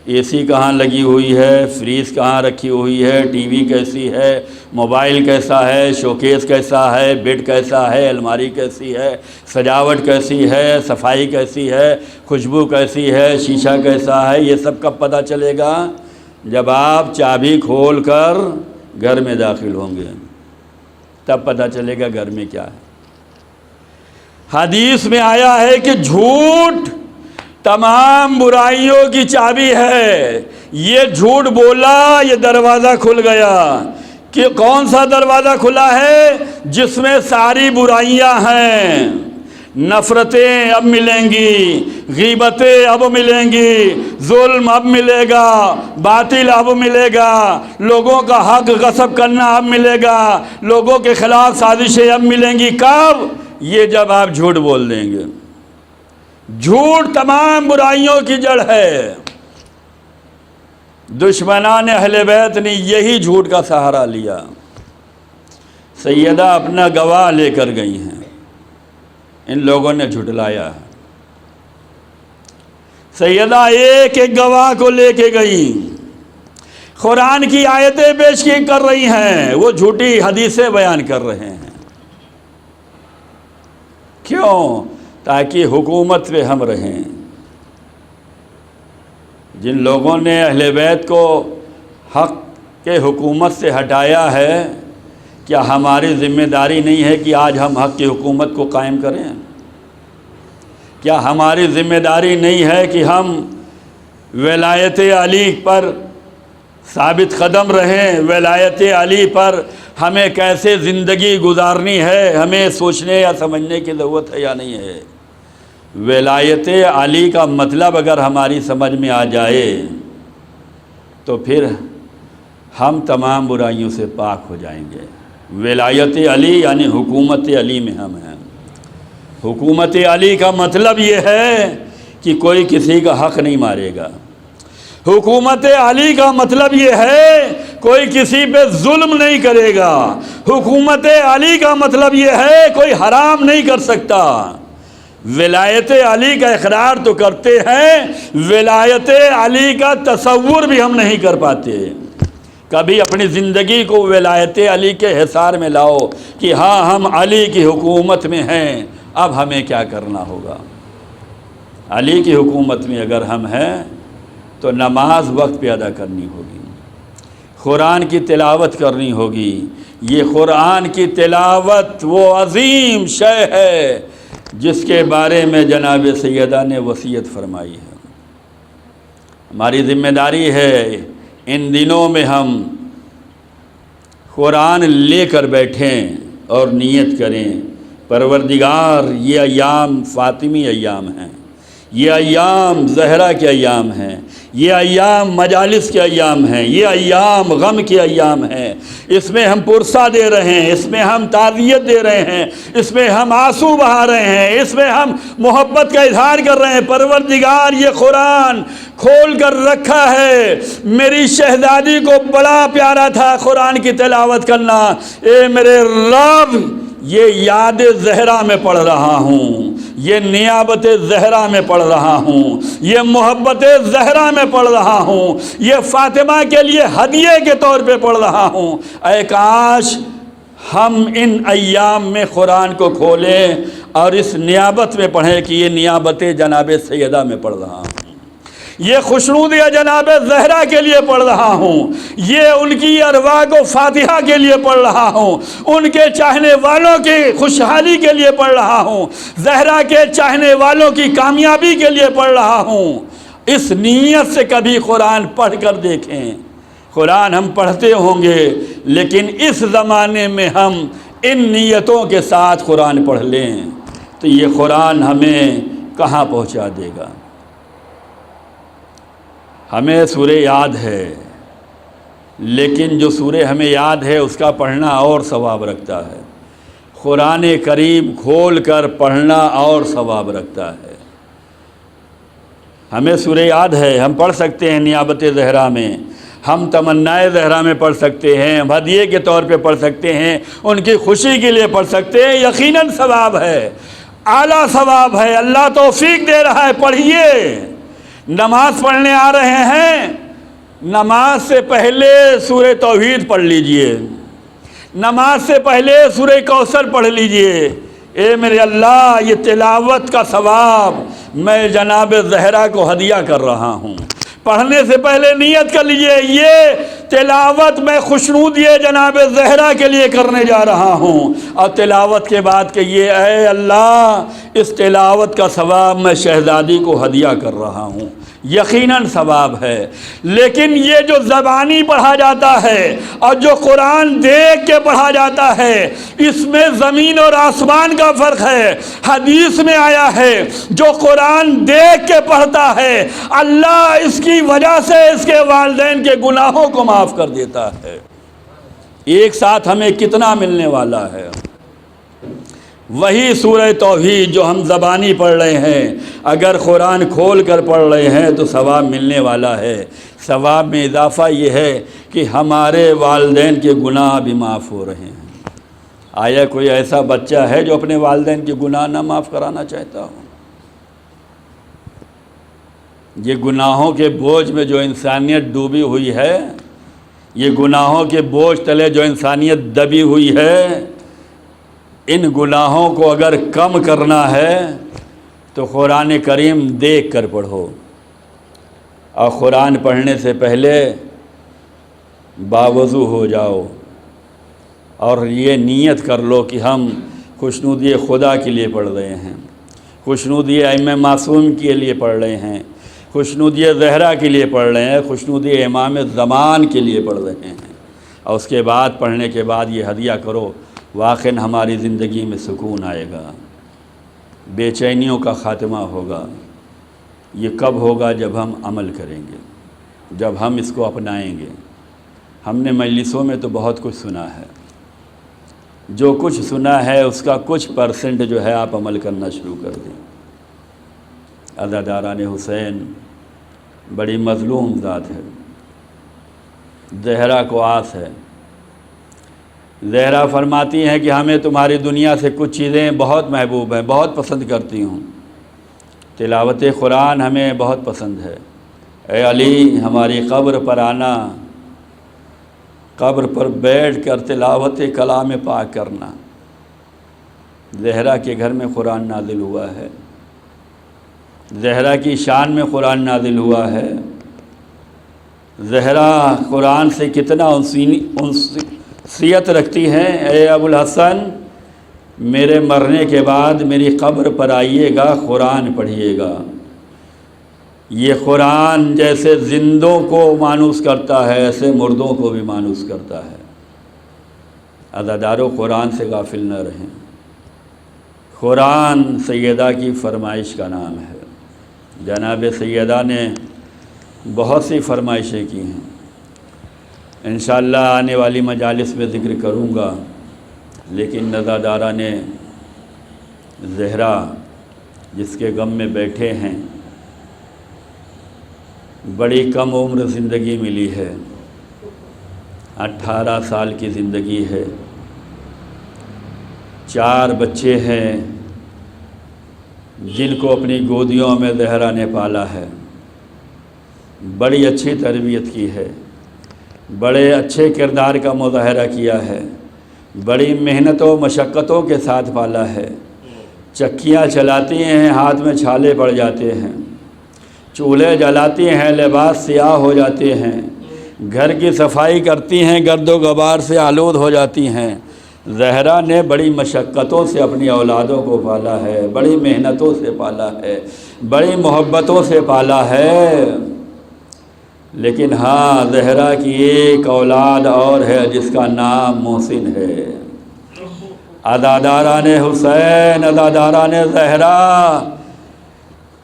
اے سی کہاں لگی ہوئی ہے، فریج کہاں رکھی ہوئی ہے، ٹی وی کیسی ہے، موبائل کیسا ہے، شوکیس کیسا ہے، بیڈ کیسا ہے، الماری کیسی ہے، سجاوٹ کیسی ہے، صفائی کیسی ہے، خوشبو کیسی ہے، شیشہ کیسا ہے۔ یہ سب کب پتہ چلے گا؟ جب آپ چابی کھول کر گھر میں داخل ہوں گے تب پتہ چلے گا گھر میں کیا ہے۔ حدیث میں آیا ہے کہ جھوٹ تمام برائیوں کی چابی ہے۔ یہ جھوٹ بولا، یہ دروازہ کھل گیا۔ کہ کون سا دروازہ کھلا ہے؟ جس میں ساری برائیاں ہیں۔ نفرتیں اب ملیں گی، غیبتیں اب ملیں گی، ظلم اب ملے گا، باطل اب ملے گا، لوگوں کا حق غصب کرنا اب ملے گا، لوگوں کے خلاف سازشیں اب ملیں گی۔ کب؟ یہ جب آپ جھوٹ بول دیں گے۔ جھوٹ تمام برائیوں کی جڑ ہے۔ دشمنان اہل بیت نے یہی جھوٹ کا سہارا لیا۔ سیدہ اپنا گواہ لے کر گئی ہیں، ان لوگوں نے جھٹلایا ہے۔ سیدہ ایک ایک گواہ کو لے کے گئی، قرآن کی آیتیں پیش کر رہی ہیں، وہ جھوٹی حدیثیں بیان کر رہے ہیں۔ کیوں؟ تاکہ حکومت پہ ہم رہیں۔ جن لوگوں نے اہل بیت کو حق کے حکومت سے ہٹایا ہے، کیا ہماری ذمہ داری نہیں ہے کہ آج ہم حق کی حکومت کو قائم کریں؟ کیا ہماری ذمہ داری نہیں ہے کہ ہم ولایت علی پر ثابت قدم رہیں؟ ولایت علی پر ہمیں کیسے زندگی گزارنی ہے ہمیں سوچنے یا سمجھنے کی ضرورت ہے یا نہیں ہے؟ ولایت علی کا مطلب اگر ہماری سمجھ میں آ جائے تو پھر ہم تمام برائیوں سے پاک ہو جائیں گے۔ ولایت علی یعنی حکومت علی میں ہم ہیں۔ حکومت علی کا مطلب یہ ہے کہ کوئی کسی کا حق نہیں مارے گا۔ حکومت علی کا مطلب یہ ہے کوئی کسی پہ ظلم نہیں کرے گا۔ حکومت علی کا مطلب یہ ہے کوئی حرام نہیں کر سکتا۔ ولایت علی کا اقرار تو کرتے ہیں، ولایت علی کا تصور بھی ہم نہیں کر پاتے۔ کبھی اپنی زندگی کو ولایت علی کے حصار میں لاؤ کہ ہاں ہم علی کی حکومت میں ہیں، اب ہمیں کیا کرنا ہوگا؟ علی کی حکومت میں اگر ہم ہیں تو نماز وقت پہ ادا کرنی ہوگی، قرآن کی تلاوت کرنی ہوگی۔ یہ قرآن کی تلاوت وہ عظیم شے ہے جس کے بارے میں جناب سیدہ نے وصیت فرمائی ہے۔ ہماری ذمہ داری ہے ان دنوں میں ہم قرآن لے کر بیٹھیں اور نیت کریں، پروردگار یہ ایام فاطمی ایام ہیں، یہ ایام زہرا کے ایام ہیں، یہ ایام مجالس کے ایام ہیں، یہ ایام غم کے ایام ہیں۔ اس میں ہم پرسہ دے رہے ہیں، اس میں ہم تعزیت دے رہے ہیں، اس میں ہم آنسو بہا رہے ہیں، اس میں ہم محبت کا اظہار کر رہے ہیں۔ پروردگار یہ قرآن کھول کر رکھا ہے، میری شہزادی کو بڑا پیارا تھا قرآن کی تلاوت کرنا، اے میرے رب یہ یاد زہرا میں پڑھ رہا ہوں، یہ نیابت زہرا میں پڑھ رہا ہوں، یہ محبت زہرا میں پڑھ رہا ہوں، یہ فاطمہ کے لیے ہدیے کے طور پہ پڑھ رہا ہوں۔ اے کاش ہم ان ایام میں قرآن کو کھولیں اور اس نیابت میں پڑھیں کہ یہ نیابت جناب سیدہ میں پڑھ رہا ہوں، یہ خوشنودی جناب زہرا کے لیے پڑھ رہا ہوں، یہ ان کی ارواح کو فاتحہ کے لیے پڑھ رہا ہوں، ان کے چاہنے والوں کی خوشحالی کے لیے پڑھ رہا ہوں، زہرا کے چاہنے والوں کی کامیابی کے لیے پڑھ رہا ہوں۔ اس نیت سے کبھی قرآن پڑھ کر دیکھیں۔ قرآن ہم پڑھتے ہوں گے، لیکن اس زمانے میں ہم ان نیتوں کے ساتھ قرآن پڑھ لیں تو یہ قرآن ہمیں کہاں پہنچا دے گا؟ ہمیں سورہ یاد ہے، لیکن جو سورہ ہمیں یاد ہے اس کا پڑھنا اور ثواب رکھتا ہے، قرآن کریم کھول کر پڑھنا اور ثواب رکھتا ہے۔ ہمیں سورہ یاد ہے، ہم پڑھ سکتے ہیں نیابت زہرا میں، ہم تمنائے زہرا میں پڑھ سکتے ہیں، ہم ہدیے کے طور پہ پڑھ سکتے ہیں، ان کی خوشی کے لیے پڑھ سکتے ہیں، یقیناً ثواب ہے، اعلیٰ ثواب ہے، اللہ توفیق دے رہا ہے، پڑھیے۔ نماز پڑھنے آ رہے ہیں، نماز سے پہلے سورہ توحید پڑھ لیجئے، نماز سے پہلے سورہ کوثر پڑھ لیجئے۔ اے میرے اللہ، یہ تلاوت کا ثواب میں جناب زہرا کو ہدیہ کر رہا ہوں۔ پڑھنے سے پہلے نیت کر لیجئے، یہ تلاوت میں خوشنودی جناب زہرا کے لیے کرنے جا رہا ہوں، اور تلاوت کے بعد کہ یہ اے اللہ، اس تلاوت کا ثواب میں شہزادی کو ہدیہ کر رہا ہوں، یقیناً ثواب ہے۔ لیکن یہ جو زبانی پڑھا جاتا ہے اور جو قرآن دیکھ کے پڑھا جاتا ہے، اس میں زمین اور آسمان کا فرق ہے۔ حدیث میں آیا ہے جو قرآن دیکھ کے پڑھتا ہے، اللہ اس کی وجہ سے اس کے والدین کے گناہوں کو معاف کر دیتا ہے۔ ایک ساتھ ہمیں کتنا ملنے والا ہے؟ وہی سورہ توحید جو ہم زبانی پڑھ رہے ہیں، اگر قرآن کھول کر پڑھ رہے ہیں تو ثواب ملنے والا ہے۔ ثواب میں اضافہ یہ ہے کہ ہمارے والدین کے گناہ بھی معاف ہو رہے ہیں۔ آیا کوئی ایسا بچہ ہے جو اپنے والدین کے گناہ نہ معاف کرانا چاہتا ہو؟ یہ گناہوں کے بوجھ میں جو انسانیت ڈوبی ہوئی ہے، یہ گناہوں کے بوجھ تلے جو انسانیت دبی ہوئی ہے، ان گناہوں کو اگر کم کرنا ہے تو قرآن کریم دیکھ کر پڑھو، اور قرآن پڑھنے سے پہلے باوضو ہو جاؤ اور یہ نیت کر لو کہ ہم خوشنودی خدا کے لیے پڑھ رہے ہیں، خوشنودی ائمہ معصوم کے لیے پڑھ رہے ہیں، خوشنودی زہرا کے لیے پڑھ رہے ہیں، خوشنودی امام زمان کے لیے پڑھ رہے ہیں، اور اس کے بعد پڑھنے کے بعد یہ ہدیہ کرو، واقعاً ہماری زندگی میں سکون آئے گا، بے چینیوں کا خاتمہ ہوگا۔ یہ کب ہوگا؟ جب ہم عمل کریں گے، جب ہم اس کو اپنائیں گے۔ ہم نے مجلسوں میں تو بہت کچھ سنا ہے، جو کچھ سنا ہے اس کا کچھ پرسنٹ جو ہے آپ عمل کرنا شروع کر دیں۔ عزاداران حسین بڑی مظلوم ذات ہے، زہرا کو آس ہے۔ زہرا فرماتی ہیں کہ ہمیں تمہاری دنیا سے کچھ چیزیں بہت محبوب ہیں، بہت پسند کرتی ہوں، تلاوت قرآن ہمیں بہت پسند ہے۔ اے علی، ہماری قبر پر آنا، قبر پر بیٹھ کر تلاوت کلام پاک کرنا۔ زہرا کے گھر میں قرآن نازل ہوا ہے، زہرا کی شان میں قرآن نازل ہوا ہے۔ زہرا قرآن سے کتنا انسیت رکھتی ہیں۔ اے ابو الحسن، میرے مرنے کے بعد میری قبر پر آئیے گا، قرآن پڑھیے گا۔ یہ قرآن جیسے زندوں کو مانوس کرتا ہے، ایسے مردوں کو بھی مانوس کرتا ہے۔ عزادارو، قرآن سے غافل نہ رہیں۔ قرآن سیدہ کی فرمائش کا نام ہے۔ جناب سیدہ نے بہت سی فرمائشیں کی ہیں، انشاءاللہ آنے والی مجالس میں ذکر کروں گا، لیکن عزادارہ نے زہرا جس کے غم میں بیٹھے ہیں، بڑی کم عمر زندگی ملی ہے، 18 سال کی زندگی ہے، 4 بچے ہیں جن کو اپنی گودیوں میں زہرا نے پالا ہے، بڑی اچھی تربیت کی ہے، بڑے اچھے کردار کا مظاہرہ کیا ہے، بڑی محنت و مشقتوں کے ساتھ پالا ہے۔ چکیاں چلاتی ہیں، ہاتھ میں چھالے پڑ جاتے ہیں، چولہے جلاتی ہیں لباس سیاہ ہو جاتے ہیں، گھر کی صفائی کرتی ہیں گرد و غبار سے آلود ہو جاتی ہیں۔ زہرا نے بڑی مشقتوں سے اپنی اولادوں کو پالا ہے، بڑی محنتوں سے پالا ہے، بڑی محبتوں سے پالا ہے۔ لیکن ہاں، زہرا کی ایک اولاد اور ہے جس کا نام محسن ہے۔ عزاداران حسین، عزاداران زہرا،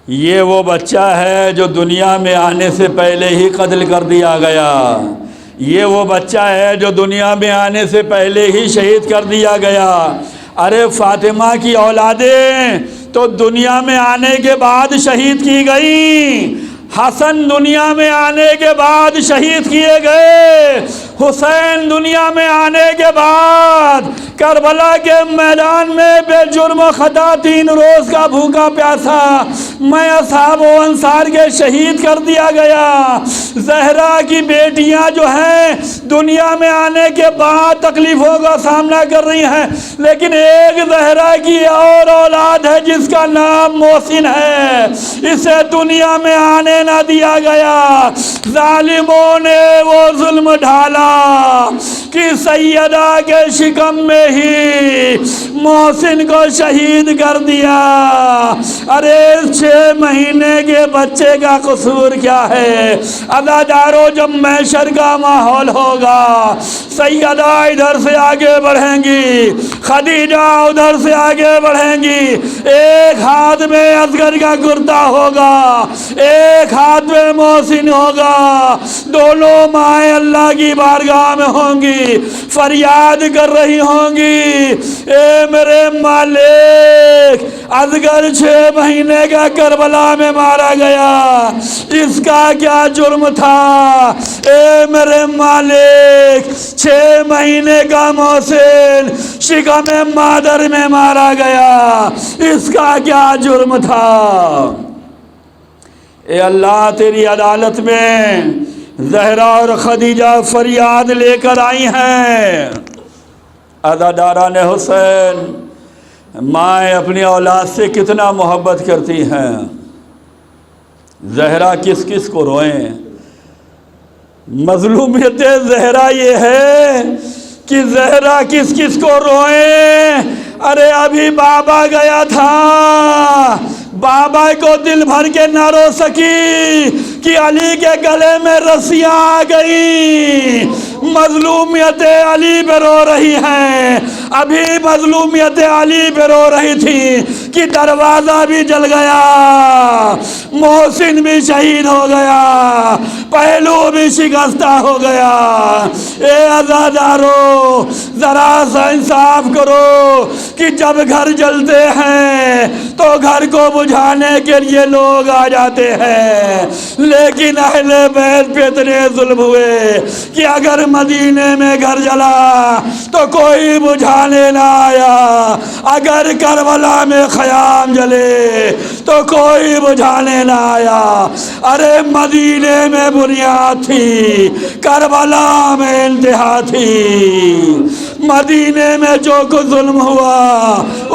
یہ وہ بچہ ہے جو دنیا میں آنے سے پہلے ہی قتل کر دیا گیا، یہ وہ بچہ ہے جو دنیا میں آنے سے پہلے ہی شہید کر دیا گیا۔ ارے فاطمہ کی اولادیں تو دنیا میں آنے کے بعد شہید کی گئیں، حسن دنیا میں آنے کے بعد شہید کیے گئے، حسین دنیا میں آنے کے بعد کربلا کے میدان میں بے جرم و خطا 3 روز کا بھوکا پیاسا میں اصحاب و انصار کے شہید کر دیا گیا۔ زہرا کی بیٹیاں جو ہیں دنیا میں آنے کے بعد تکلیفوں کا سامنا کر رہی ہیں، لیکن ایک زہرا کی اور اولاد ہے جس کا نام محسن ہے، اسے دنیا میں آنے نہ دیا گیا۔ ظالموں نے وہ ظلم ڈھالا کہ سیدہ کے شکم میں ہی محسن کو شہید کر دیا۔ ارے 6 مہینے کے بچے کا قصور کیا ہے؟ عزادارو، جب محشر کا ماحول ہوگا، سیدہ ادھر سے آگے بڑھیں گی، خدیجہ ادھر سے آگے بڑھیں گی، ایک ہاتھ میں اصغر کا کرتا ہوگا، ایک ہاتھ میں محسن ہوگا، دونوں مائیں اللہ کی بارگاہ میں ہوں گی، فریاد کر رہی ہوں گی، اے میرے مالک، اصغر 6 مہینے کا کربلا میں مارا گیا، اس کا کیا جرم تھا؟ اے میرے مالک، 6 مہینے کا محسن شکم مادر میں مارا گیا، اس کا کیا جرم تھا؟ اے اللہ، تیری عدالت میں زہرا اور خدیجہ فریاد لے کر آئی ہیں۔ عزاداران حسین، مائیں اپنی اولاد سے کتنا محبت کرتی ہیں۔ زہرا کس کس کو روئیں؟ مظلومیت زہرا یہ ہے کہ زہرا کس کس کو روئیں۔ ارے ابھی بابا گیا تھا، بابا کو دل بھر کے نہ رو سکی کہ علی کے گلے میں رسیاں آ گئیں، مظلومیت علی پہ رو رہی ہیں۔ ابھی مظلومیت علی پہ رو رہی تھی کہ دروازہ بھی جل گیا، محسن بھی شہید ہو گیا، پہلو بھی شکستہ ہو گیا۔ اے عزادارو، ذرا سا انصاف کرو کہ جب گھر جلتے ہیں تو گھر کو بجھانے کے لیے لوگ آ جاتے ہیں، لیکن اہل بیت پہ اتنے ظلم ہوئے کہ اگر مدینے میں گھر جلا تو کوئی بجھانے نہ آیا، اگر کربلا میں خیام جلے تو کوئی بجھانے نہ آیا۔ ارے مدینے میں بنیاد تھی، کربلا میں انتہا تھی۔ مدینے میں جو کچھ ظلم ہوا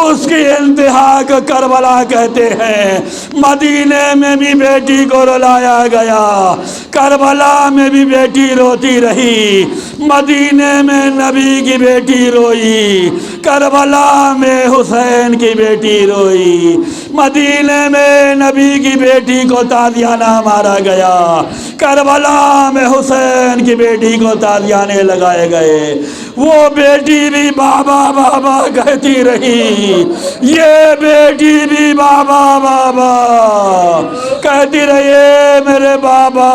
اس کی انتہا کو کربلا کہتے ہیں۔ مدینے میں بھی بیٹی کو رلایا گیا، کربلا میں بھی بیٹی روتی رہی۔ مدینے میں نبی کی بیٹی روئی، کربلا میں حسین کی بیٹی روئی۔ مدینے میں نبی کی بیٹی کو تازیانہ مارا گیا، کربلا میں حسین کی بیٹی کو تازیانے لگائے گئے۔ وہ بیٹی بھی بابا بابا کہتی رہی، یہ بیٹی بھی بابا بابا کہتی رہی۔ میرے بابا،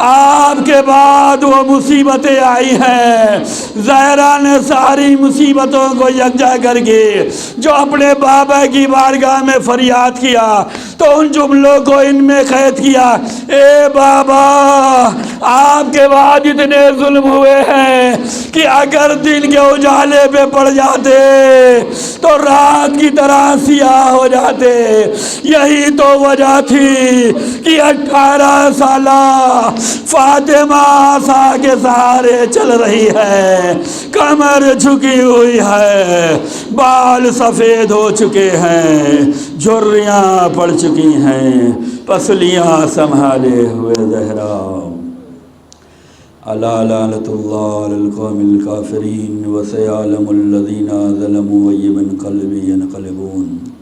آپ کے بعد وہ مصیبتیں آئی ہیں، زہرا نے ساری مصیبتوں کو یکجا کر کے جو اپنے بابا کی بارگاہ میں فریاد کیا تو ان جملوں کو ان میں قید کیا۔ اے بابا، آپ کے بعد اتنے ظلم ہوئے ہیں کہ اگر دن کے اجالے پہ پڑ جاتے تو رات کی طرح سیاہ ہو جاتے۔ یہی تو وجہ تھی کہ 18 سالہ فاطمہ عصا کے سہارے چل رہی ہے، کمر جھکی ہوئی ہے، بال سفید ہو چکے ہیں، جھریاں پڑ چکی ہیں پسلیاں سنبھالے ہوئے زہرا۔ الا لعنۃ اللہ علی القوم الکافرین وسیعلم الذین ظلموا ای منقلب ینقلبون۔